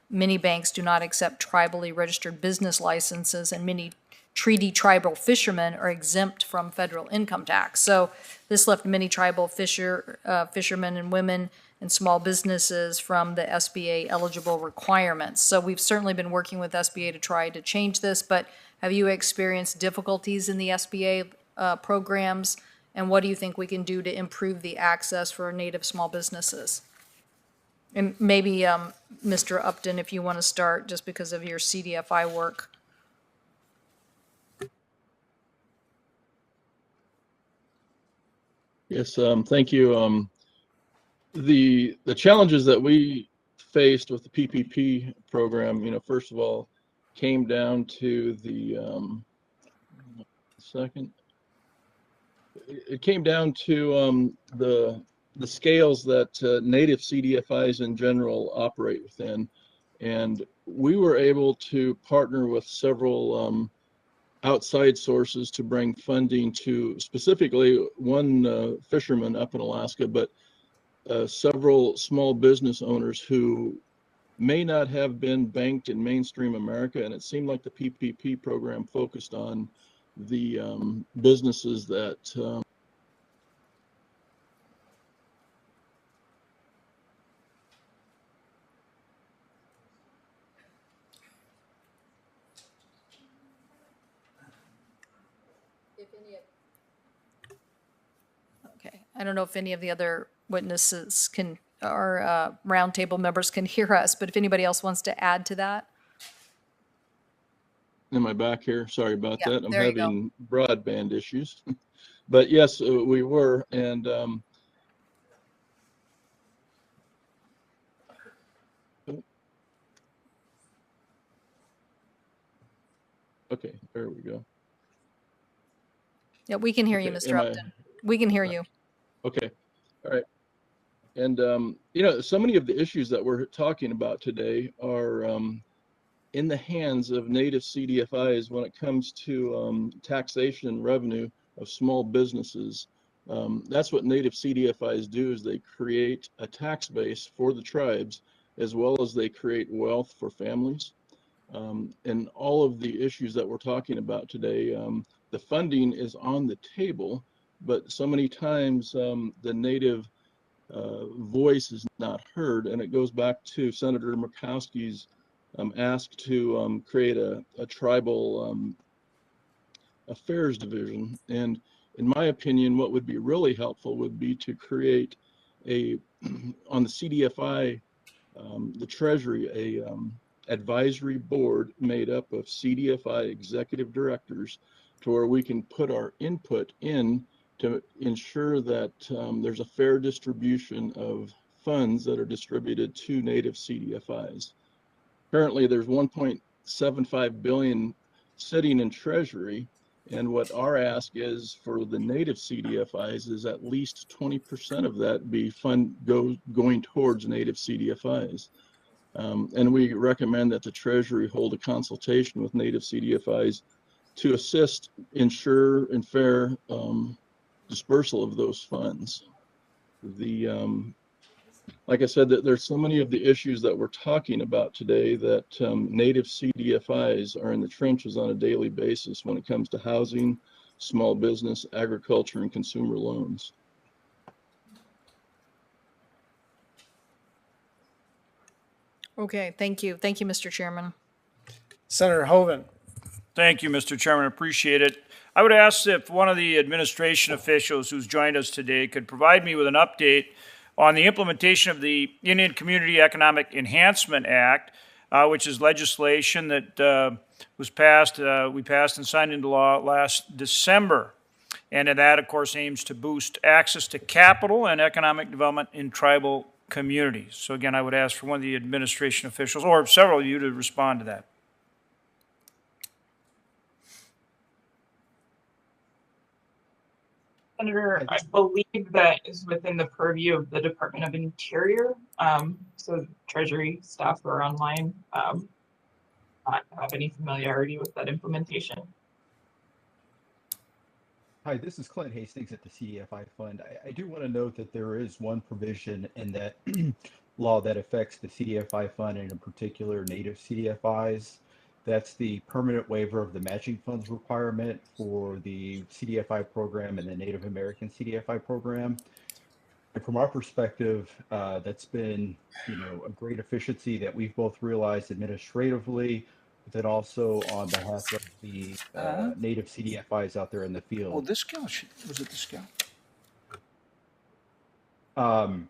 many banks do not accept tribally registered business licenses, and many treaty tribal fishermen are exempt from federal income tax. So this left many tribal fishermen and women and small businesses from the SBA eligible requirements. So we've certainly been working with SBA to try to change this, but have you experienced difficulties in the SBA programs? And what do you think we can do to improve the access for Native small businesses? And maybe, Mr. Upton, if you want to start, just because of your CDFI work. Yes, thank you. The challenges that we faced with the PPP program, first of all, came down to it came down to the scales that Native CDFIs in general operate within. And we were able to partner with several outside sources to bring funding to specifically one fisherman up in Alaska, but several small business owners who may not have been banked in mainstream America. And it seemed like the PPP program focused on the businesses that Okay, I don't know if any of the other witnesses or roundtable members can hear us, but if anybody else wants to add to that. Am I back here? Sorry about Yeah, that. I'm there you go. having broadband issues. But yes, we were. And okay, there we go. Yeah, we can hear you, Okay, Mr. Upton. We can hear you. Okay, all right. And, so many of the issues that we're talking about today are in the hands of Native CDFIs when it comes to taxation and revenue of small businesses. That's what native CDFIs do, is they create a tax base for the tribes, as well as they create wealth for families. And all of the issues that we're talking about today, the funding is on the table, but so many times the native voice is not heard. And it goes back to Senator Murkowski's ask to create a tribal affairs division. And in my opinion, what would be really helpful would be to create a, on the CDFI, the Treasury, a advisory board made up of CDFI executive directors, to where we can put our input in to ensure that there's a fair distribution of funds that are distributed to native CDFIs. Currently, there's 1.75 billion sitting in Treasury, and what our ask is for the native CDFIs is at least 20% of that be going towards native CDFIs. And we recommend that the Treasury hold a consultation with native CDFIs to assist, ensure, and fair dispersal of those funds. Like I said, that there's so many of the issues that we're talking about today that native CDFIs are in the trenches on a daily basis when it comes to housing, small business, agriculture, and consumer loans. Okay, thank you. Thank you, Mr. Chairman. Senator Hoeven. Thank you, Mr. Chairman. Appreciate it. I would ask if one of the administration officials who's joined us today could provide me with an update on the implementation of the Indian Community Economic Enhancement Act, which is legislation that was passed, we passed and signed into law last December. And that, of course, aims to boost access to capital and economic development in tribal communities. So again, I would ask for one of the administration officials, or several of you, to respond to that. Senator, I believe that is within the purview of the Department of Interior. So Treasury staff are online. Not have any familiarity with that implementation. Hi, this is Clint Hastings at the CDFI Fund. I do want to note that there is one provision in that law that affects the CDFI Fund, and in particular native CDFIs. That's the permanent waiver of the matching funds requirement for the CDFI program and the Native American CDFI program. And from our perspective, that's been, a great efficiency that we've both realized administratively, but then also on behalf of the native CDFIs out there in the field. Well, this scale, was it the scale? From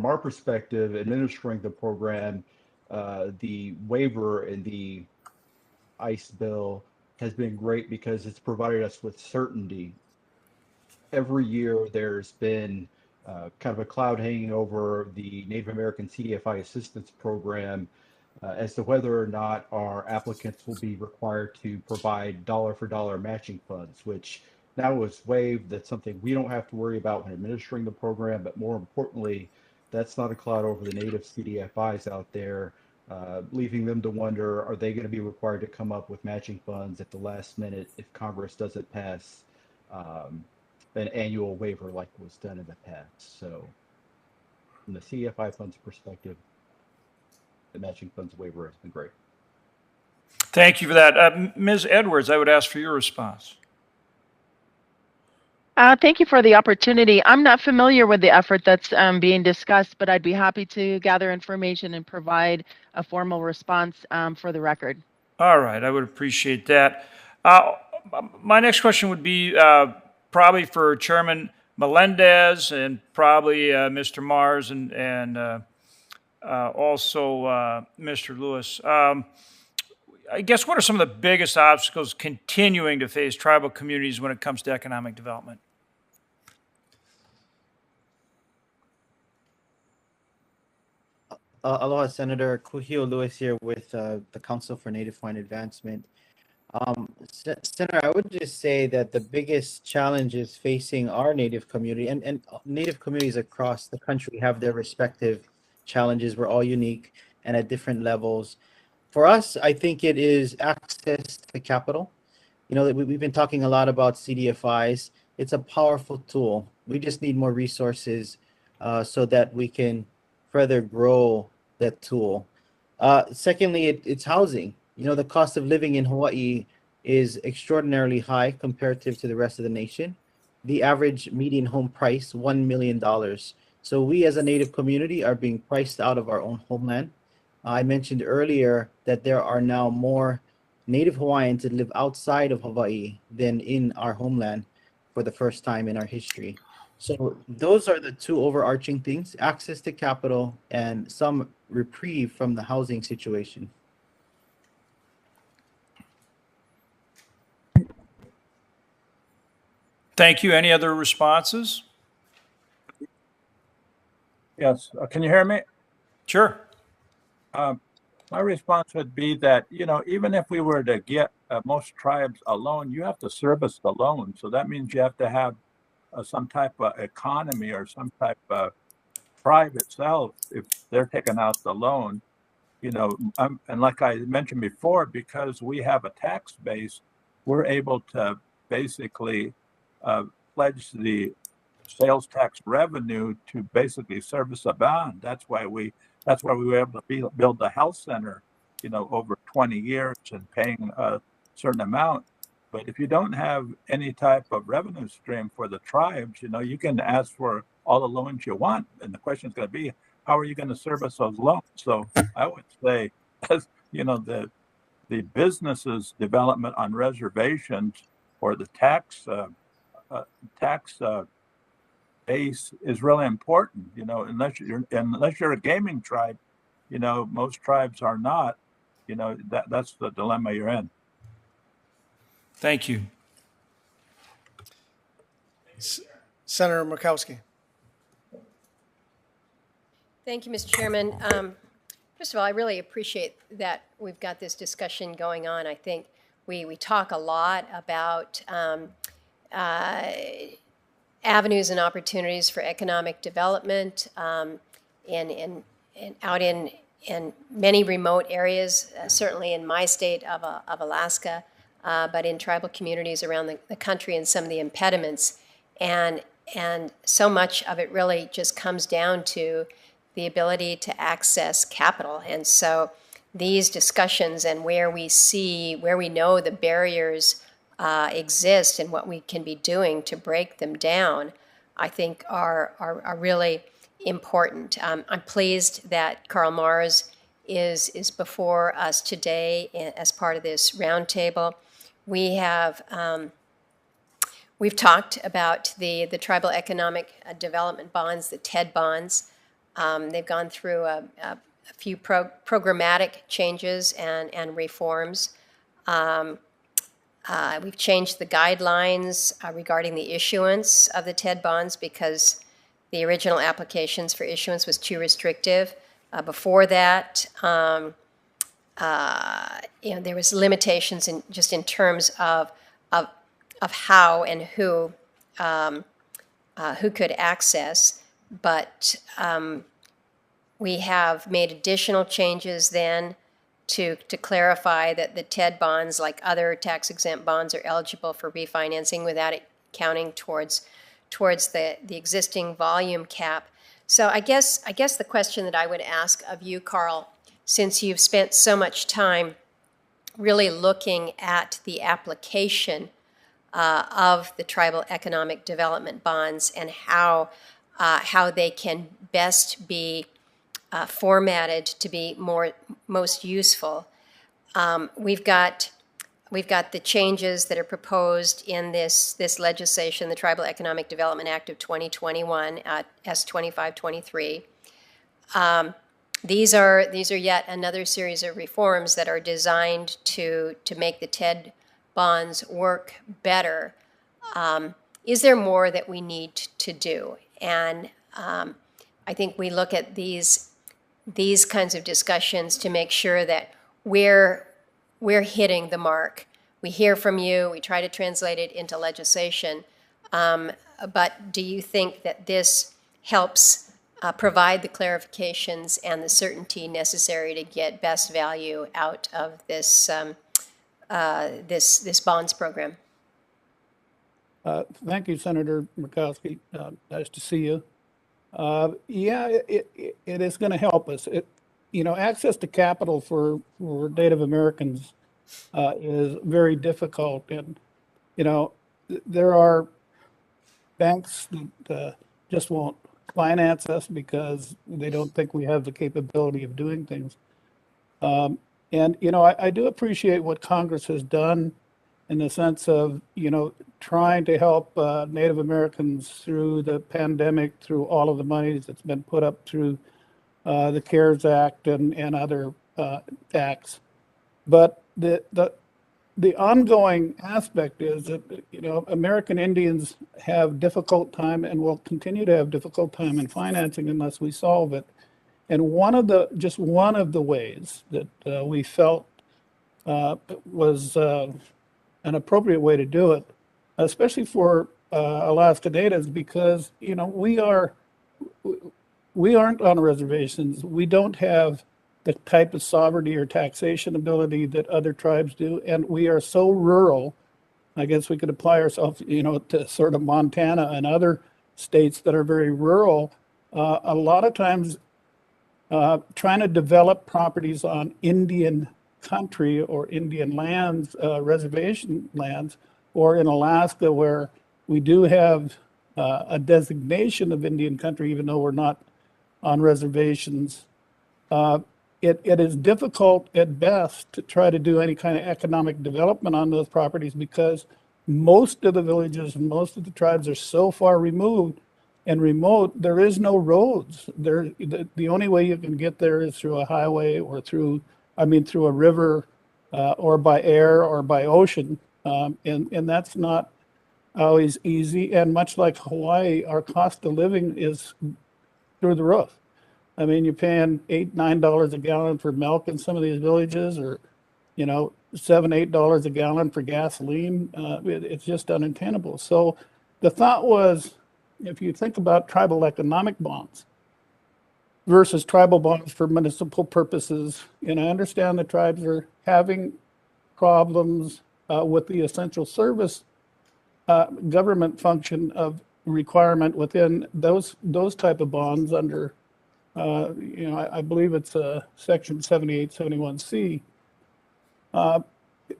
our perspective, administering the program, the waiver in the ICE bill has been great because it's provided us with certainty. Every year there's been kind of a cloud hanging over the Native American CDFI assistance program as to whether or not our applicants will be required to provide dollar for dollar matching funds, which now is waived. That's something we don't have to worry about when administering the program, but more importantly, that's not a cloud over the native CDFIs out there, leaving them to wonder, are they going to be required to come up with matching funds at the last minute if Congress doesn't pass an annual waiver like was done in the past? So from the CDFI funds perspective, the matching funds waiver has been great. Thank you for that. Ms. Edwards, I would ask for your response. Thank you for the opportunity. I'm not familiar with the effort that's being discussed, but I'd be happy to gather information and provide a formal response for the record. All right, I would appreciate that. My next question would be probably for Chairman Melendez and probably Mr. Mars and also Mr. Lewis. I guess what are some of the biggest obstacles continuing to face tribal communities when it comes to economic development? Aloha, Senator. Kuhio Lewis here with the Council for Native Hawaiian Advancement. Senator, I would just say that the biggest challenges facing our Native community and Native communities across the country have their respective challenges. We're all unique and at different levels. For us, I think it is access to capital. We've been talking a lot about CDFIs. It's a powerful tool. We just need more resources so that we can further grow that tool. Secondly, it's housing. The cost of living in Hawaii is extraordinarily high comparative to the rest of the nation. The average median home price, $1 million. So we as a Native community are being priced out of our own homeland. I mentioned earlier that there are now more Native Hawaiians that live outside of Hawaii than in our homeland for the first time in our history. So those are the two overarching things: access to capital and some reprieve from the housing situation. Thank you. Any other responses? Yes. Can you hear me? Sure. My response would be that, even if we were to get most tribes a loan, you have to service the loan. So that means you have to have some type of economy or some type of tribe itself, if they're taking out the loan, and like I mentioned before, because we have a tax base, we're able to basically pledge the sales tax revenue to basically service a bond. That's why we were able to build the health center, over 20 years and paying a certain amount. But if you don't have any type of revenue stream for the tribes, you can ask for all the loans you want, and the question is going to be, how are you going to service those loans? So I would say, as the businesses development on reservations or the tax base is really important. Unless you're a gaming tribe, most tribes are not. That's the dilemma you're in. Thank you. Senator Murkowski. Thank you, Mr. Chairman. First of all, I really appreciate that we've got this discussion going on. I think we talk a lot about avenues and opportunities for economic development in many remote areas, certainly in my state of Alaska, but in tribal communities around the country, and some of the impediments. And so much of it really just comes down to the ability to access capital. And so these discussions and where we know the barriers exist and what we can be doing to break them down, I think are really important. I'm pleased that Karl Mars is before us today as part of this roundtable. We've talked about the tribal economic development bonds, the TED bonds. They've gone through a few programmatic changes and reforms. We've changed the guidelines regarding the issuance of the TED bonds because the original applications for issuance was too restrictive. Before that, there was limitations in terms of how and who could access, but we have made additional changes then to clarify that the TED bonds, like other tax-exempt bonds, are eligible for refinancing without it counting towards the existing volume cap. So I guess the question that I would ask of you, Karl, since you've spent so much time really looking at the application of the tribal economic development bonds and how they can best be formatted to be most useful. We've got the changes that are proposed in this legislation, the Tribal Economic Development Act of 2021, S2523. These are yet another series of reforms that are designed to make the TED bonds work better. Is there more that we need to do? And I think we look at these kinds of discussions to make sure that we're hitting the mark. We hear from you, we try to translate it into legislation, but do you think that this helps provide the clarifications and the certainty necessary to get best value out of this bonds program? Thank you, Senator Murkowski. Nice to see you. Yeah, it is going to help us. Access to capital for Native Americans is very difficult. And, there are banks that just won't finance us because they don't think we have the capability of doing things. And, I do appreciate what Congress has done in the sense of, trying to help Native Americans through the pandemic, through all of the monies that's been put up through the CARES Act and other acts. But the ongoing aspect is that, American Indians have difficult time and will continue to have difficult time in financing unless we solve it. And one of the ways that we felt was an appropriate way to do it, especially for Alaska Natives, because we aren't on reservations. We don't have the type of sovereignty or taxation ability that other tribes do, and we are so rural. I guess we could apply ourselves, to sort of Montana and other states that are very rural. A lot of times, trying to develop properties on Indian country or Indian lands, reservation lands, or in Alaska where we do have a designation of Indian country, even though we're not on reservations. It is difficult at best to try to do any kind of economic development on those properties because most of the villages and most of the tribes are so far removed and remote, there is no roads. The only way you can get there is through a highway or through a river or by air or by ocean. And that's not always easy. And much like Hawaii, our cost of living is through the roof. I mean, you're paying $8, $9 a gallon for milk in some of these villages, or, $7, $8 a gallon for gasoline. It's just unattainable. So the thought was, if you think about tribal economic bonds versus tribal bonds for municipal purposes, and I understand the tribes are having problems with the essential service government function of requirement within those type of bonds under, I believe it's Section 7871C.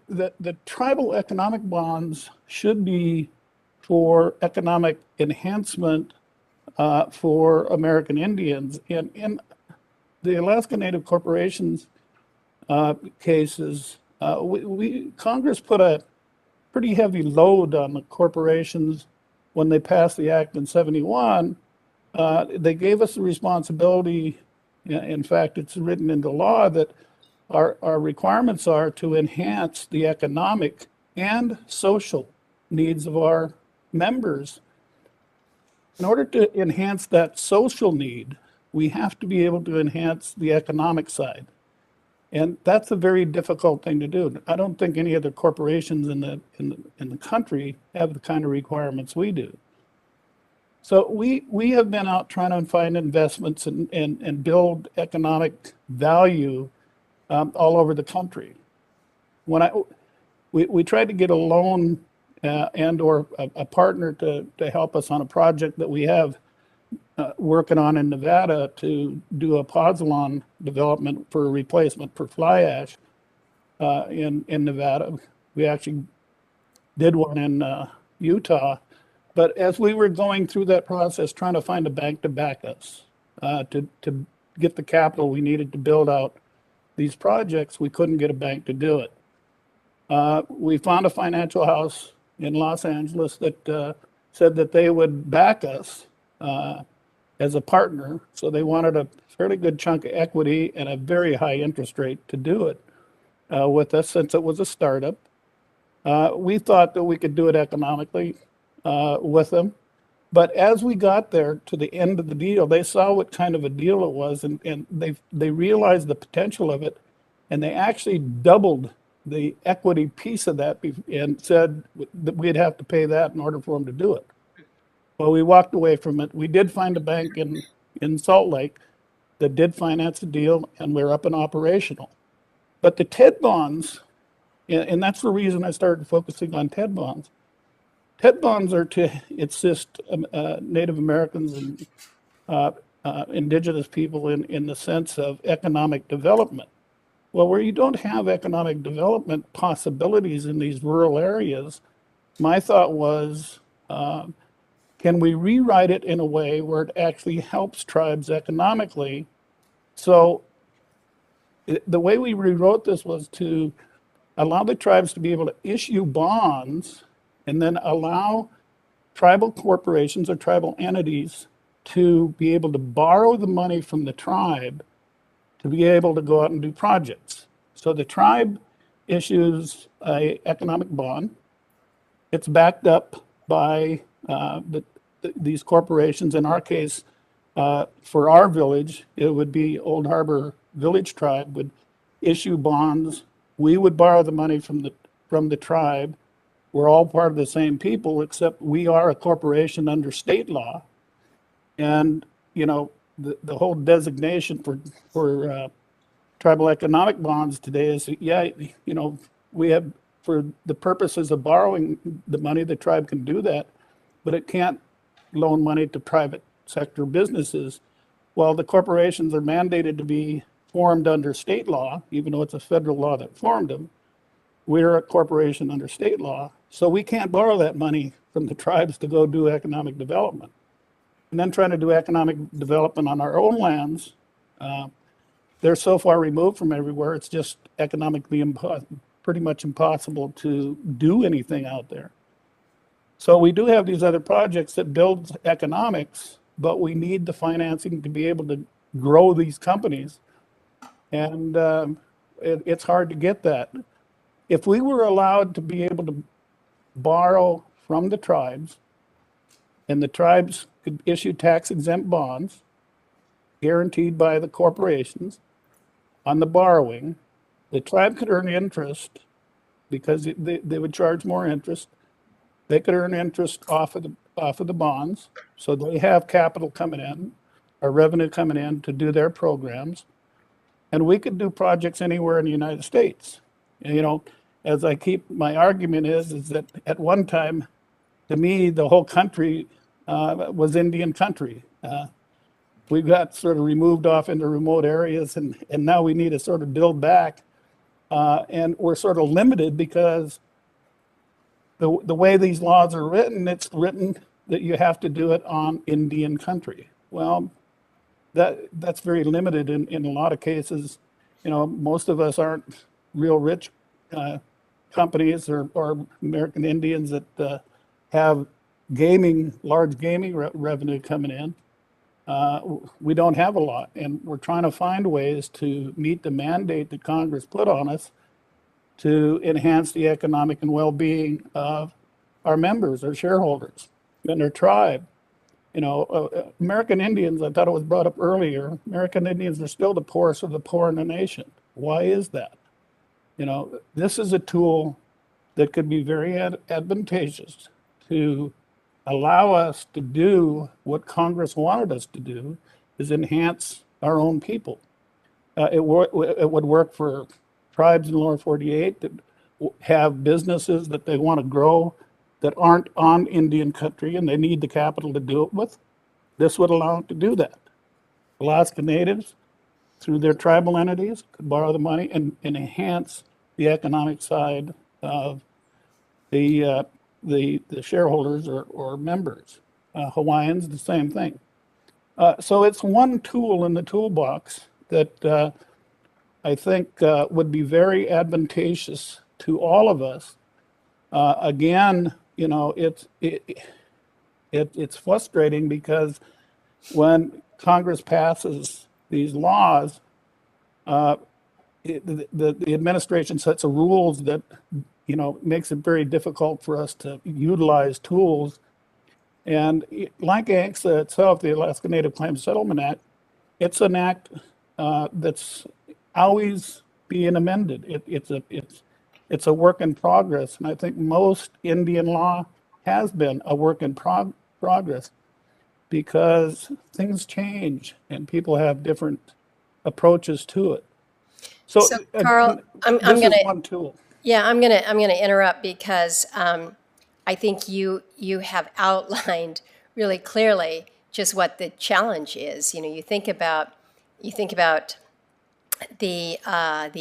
The tribal economic bonds should be for economic enhancement for American Indians. In the Alaska Native Corporations cases, Congress put a pretty heavy load on the corporations when they passed the act in 71. They gave us the responsibility, in fact, it's written into law that our requirements are to enhance the economic and social needs of our members. In order to enhance that social need, we have to be able to enhance the economic side. And that's a very difficult thing to do. I don't think any other corporations in the country have the kind of requirements we do. So we have been out trying to find investments and build economic value all over the country. We tried to get a loan and or a partner to help us on a project that we have working on in Nevada to do a pozzolan development for a replacement for fly ash in Nevada. We actually did one in Utah. But as we were going through that process, trying to find a bank to back us, to get the capital we needed to build out these projects, we couldn't get a bank to do it. We found a financial house in Los Angeles that said that they would back us as a partner. So they wanted a fairly good chunk of equity and a very high interest rate to do it with us, since it was a startup. We thought that we could do it economically with them. But as we got there to the end of the deal, they saw what kind of a deal it was, and they realized the potential of it, and they actually doubled the equity piece of that and said that we'd have to pay that in order for them to do it. Well, we walked away from it. We did find a bank in Salt Lake that did finance the deal, and we're up and operational. But the TED bonds, and that's the reason I started focusing on TED bonds, TED bonds are to assist Native Americans and indigenous people in the sense of economic development. Well, where you don't have economic development possibilities in these rural areas, my thought was, can we rewrite it in a way where it actually helps tribes economically? So the way we rewrote this was to allow the tribes to be able to issue bonds and then allow tribal corporations or tribal entities to be able to borrow the money from the tribe to be able to go out and do projects. So the tribe issues a economic bond. It's backed up by these corporations. In our case, for our village, it would be Old Harbor Village Tribe would issue bonds. We would borrow the money from the tribe. We're all part of the same people, except we are a corporation under state law. And, you know, the whole designation for tribal economic bonds today is, yeah, you know, we have, for the purposes of borrowing the money, the tribe can do that, but it can't loan money to private sector businesses. Well, the corporations are mandated to be formed under state law, even though it's a federal law that formed them. We're a corporation under state law, so we can't borrow that money from the tribes to go do economic development. And then trying to do economic development on our own lands, they're so far removed from everywhere, it's just economically pretty much impossible to do anything out there. So we do have these other projects that build economics, but we need the financing to be able to grow these companies. And it's hard to get that. If we were allowed to be able to borrow from the tribes, and the tribes could issue tax-exempt bonds guaranteed by the corporations on the borrowing, the tribe could earn interest because they would charge more interest. They could earn interest off of the bonds, so they have capital coming in, or revenue coming in to do their programs, and we could do projects anywhere in the United States. And, you know, as I keep, my argument is that at one time, to me, the whole country was Indian country. We got sort of removed off into remote areas, and now we need to sort of build back. And we're sort of limited because the way these laws are written, it's written that you have to do it on Indian country. Well, that's very limited in a lot of cases. You know, most of us aren't real rich companies or American Indians that have large gaming revenue coming in. We don't have a lot, and we're trying to find ways to meet the mandate that Congress put on us to enhance the economic and well-being of our members, our shareholders, and their tribe. You know, American Indians, I thought it was brought up earlier, American Indians are still the poorest of the poor in the nation. Why is that? You know, this is a tool that could be very advantageous to allow us to do what Congress wanted us to do, is enhance our own people. It would work for tribes in the lower 48 that have businesses that they want to grow that aren't on Indian country and they need the capital to do it with. This would allow them to do that. Alaska Natives, through their tribal entities, could borrow the money and enhance the economic side of the shareholders or members. Hawaiians, the same thing. So it's one tool in the toolbox that I think would be very advantageous to all of us. Again, you know, it's frustrating because when Congress passes these laws, the administration sets a rules that, you know, makes it very difficult for us to utilize tools. And like ANCSA itself, the Alaska Native Claims Settlement Act, it's an act that's always being amended. It's a work in progress, and I think most Indian law has been a work in progress because things change and people have different approaches to it. So Carl, I'm this gonna is one tool. Yeah, I'm gonna interrupt because I think you have outlined really clearly just what the challenge is. You think about the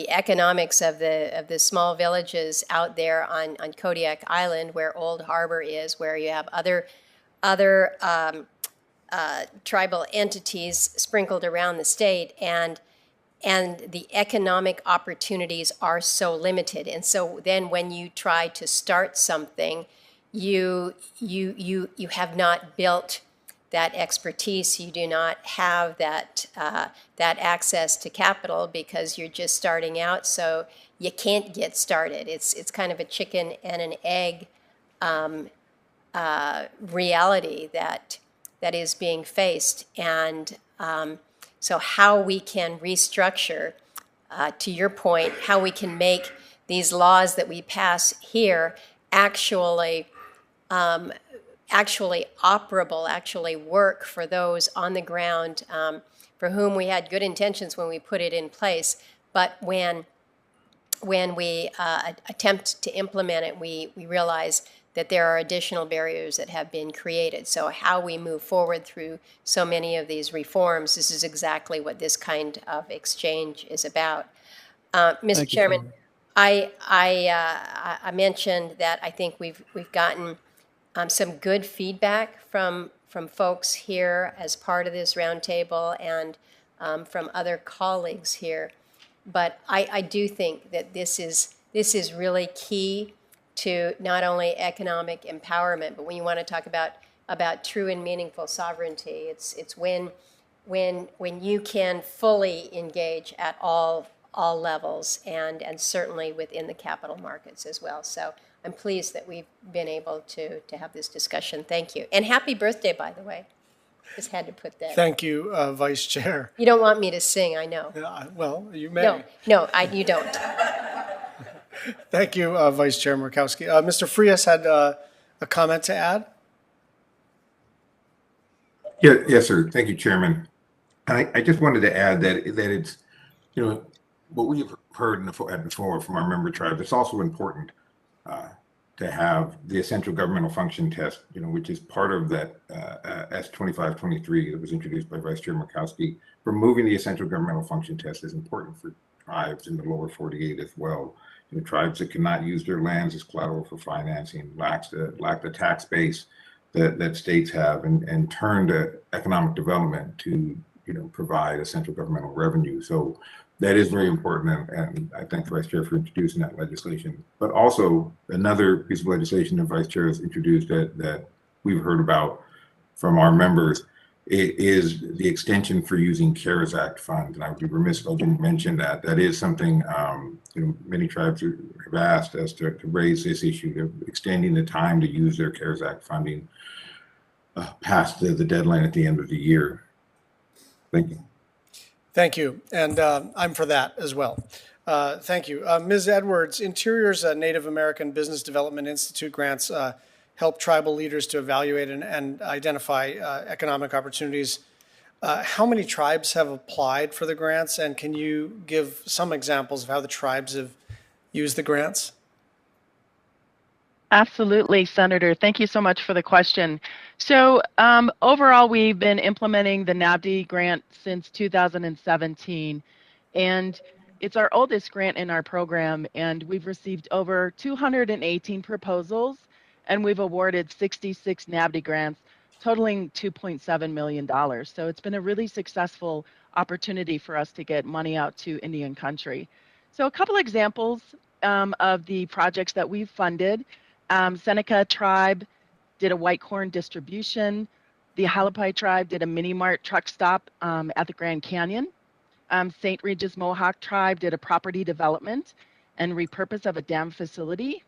economics of the small villages out there on Kodiak Island, where Old Harbor is, where you have other tribal entities sprinkled around the state, and the economic opportunities are so limited. And so then when you try to start something, you have not built that expertise. You do not have that access to capital because you're just starting out. So you can't get started. It's kind of a chicken and an egg reality that is being faced. And so how we can restructure, to your point, how we can make these laws that we pass here actually operable, actually work for those on the ground for whom we had good intentions when we put it in place. But when we attempt to implement it, we realize that there are additional barriers that have been created. So how we move forward through so many of these reforms, this is exactly what this kind of exchange is about. Mr. Chairman, I mentioned that I think we've gotten some good feedback from folks here as part of this roundtable and from other colleagues here. But I do think that this is really key to not only economic empowerment, but when you want to talk about true and meaningful sovereignty, it's when you can fully engage at all levels and certainly within the capital markets as well. So I'm pleased that we've been able to have this discussion. Thank you. And happy birthday, by the way. Just had to put that. Thank you, Vice Chair. You don't want me to sing, I know. Well, you may. No, you don't. Thank you, Vice Chair Murkowski. Mr. Frias had a comment to add. Yes, sir. Thank you, Chairman. I just wanted to add that it's, what we have heard in the floor from our member tribes, it's also important to have the essential governmental function test, which is part of that S2523 that was introduced by Vice Chair Murkowski. Removing the essential governmental function test is important for tribes in the lower 48 as well. Tribes that cannot use their lands as collateral for financing, lack the tax base that states have, and turn to economic development to provide essential governmental revenue. So that is very important, and I thank the Vice Chair for introducing that legislation. But also another piece of legislation the Vice Chair has introduced that we've heard about from our members is the extension for using CARES Act funds. And I would be remiss if I didn't mention that. That is something many tribes have asked us to raise this issue of extending the time to use their CARES Act funding past the deadline at the end of the year. Thank you. Thank you, and I'm for that as well. Thank you. Ms. Edwards, Interior's Native American Business Development Institute grants help tribal leaders to evaluate and identify economic opportunities. How many tribes have applied for the grants, and can you give some examples of how the tribes have used the grants? Absolutely, Senator. Thank you so much for the question. So overall, we've been implementing the NABD grant since 2017, and it's our oldest grant in our program, and we've received over 218 proposals, and we've awarded 66 NABD grants, totaling $2.7 million. So it's been a really successful opportunity for us to get money out to Indian country. So a couple examples of the projects that we've funded. Seneca Tribe did a white corn distribution. The Halapai Tribe did a mini mart truck stop at the Grand Canyon. St. Regis Mohawk Tribe did a property development and repurpose of a dam facility.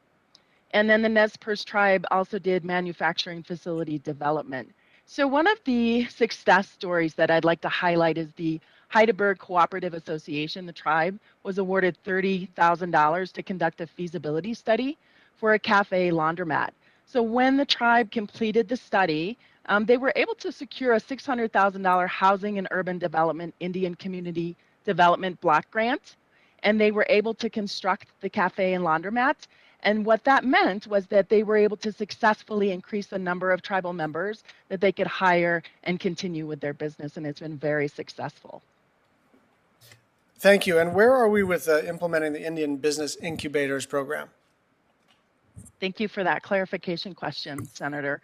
And then the Nez Perce Tribe also did manufacturing facility development. So one of the success stories that I'd like to highlight is the Heideberg Cooperative Association. The tribe was awarded $30,000 to conduct a feasibility study for a cafe laundromat. So when the tribe completed the study, they were able to secure a $600,000 Housing and Urban Development Indian Community Development Block Grant, and they were able to construct the cafe and laundromat. And what that meant was that they were able to successfully increase the number of tribal members that they could hire and continue with their business. And it's been very successful. Thank you. And where are we with implementing the Indian Business Incubators program? Thank you for that clarification question, Senator.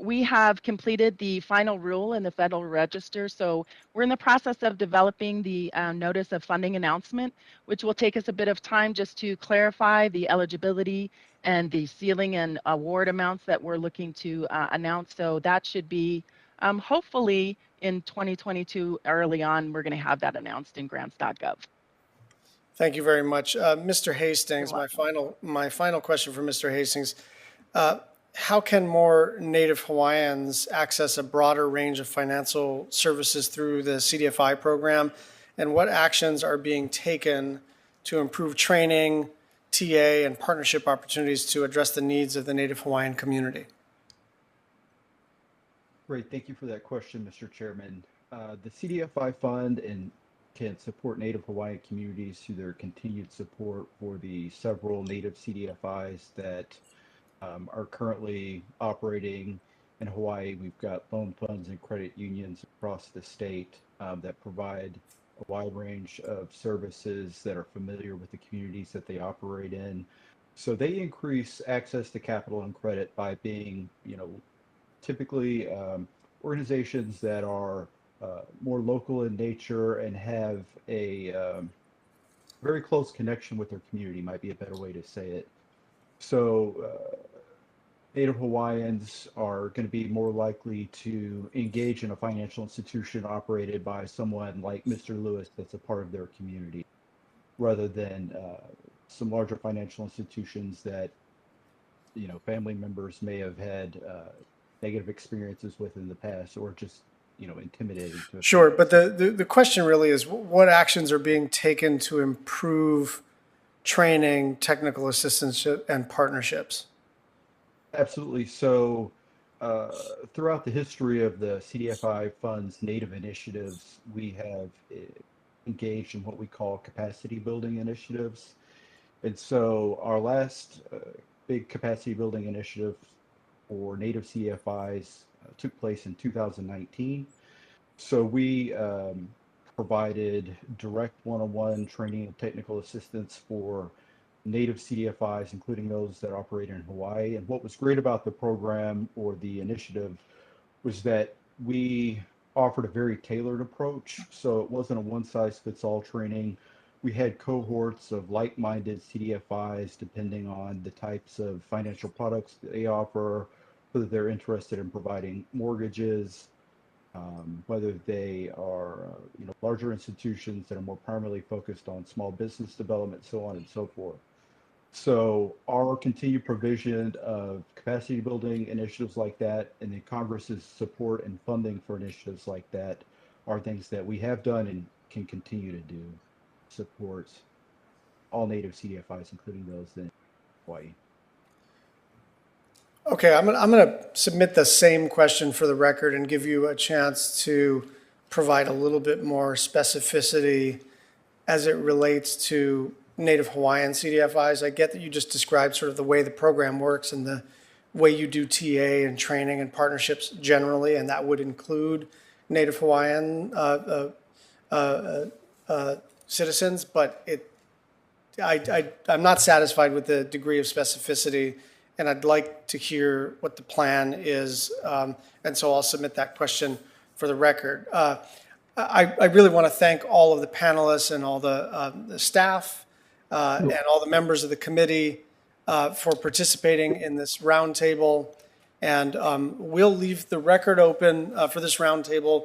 We have completed the final rule in the Federal Register, so we're in the process of developing the notice of funding announcement, which will take us a bit of time just to clarify the eligibility and the ceiling and award amounts that we're looking to announce. So that should be hopefully in 2022 early on, we're going to have that announced in grants.gov. Thank you very much. Mr. Hastings, my final question for Mr. Hastings. How can more Native Hawaiians access a broader range of financial services through the CDFI program? And what actions are being taken to improve training, TA, and partnership opportunities to address the needs of the Native Hawaiian community? Great, thank you for that question, Mr. Chairman. The CDFI fund can support Native Hawaiian communities through their continued support for the several Native CDFIs that are currently operating in Hawaii. We've got loan funds and credit unions across the state that provide a wide range of services that are familiar with the communities that they operate in. So they increase access to capital and credit by being, typically organizations that are more local in nature and have a very close connection with their community, might be a better way to say it. So Native Hawaiians are going to be more likely to engage in a financial institution operated by someone like Mr. Lewis that's a part of their community, rather than some larger financial institutions that family members may have had negative experiences with in the past, or just intimidating to. Sure, but the question really is, what actions are being taken to improve training, technical assistance, and partnerships? Absolutely. So throughout the history of the CDFI Fund's Native initiatives, we have engaged in what we call capacity building initiatives. And so our last big capacity building initiative for Native CDFIs took place in 2019. So we provided direct one-on-one training and technical assistance for Native CDFIs, including those that operate in Hawaii. And what was great about the program or the initiative was that we offered a very tailored approach. So it wasn't a one-size-fits-all training. We had cohorts of like-minded CDFIs depending on the types of financial products that they offer, whether they're interested in providing mortgages, whether they are larger institutions that are more primarily focused on small business development, so on and so forth. So our continued provision of capacity building initiatives like that, and then Congress's support and funding for initiatives like that, are things that we have done and can continue to do, support all Native CDFIs, including those in Hawaii. Okay, I'm going to submit the same question for the record and give you a chance to provide a little bit more specificity as it relates to Native Hawaiian CDFIs. I get that you just described sort of the way the program works and the way you do TA and training and partnerships generally, and that would include Native Hawaiian citizens, but I'm not satisfied with the degree of specificity, and I'd like to hear what the plan is, and so I'll submit that question for the record. I really want to thank all of the panelists and all the staff and all the members of the committee for participating in this roundtable, and we'll leave the record open for this roundtable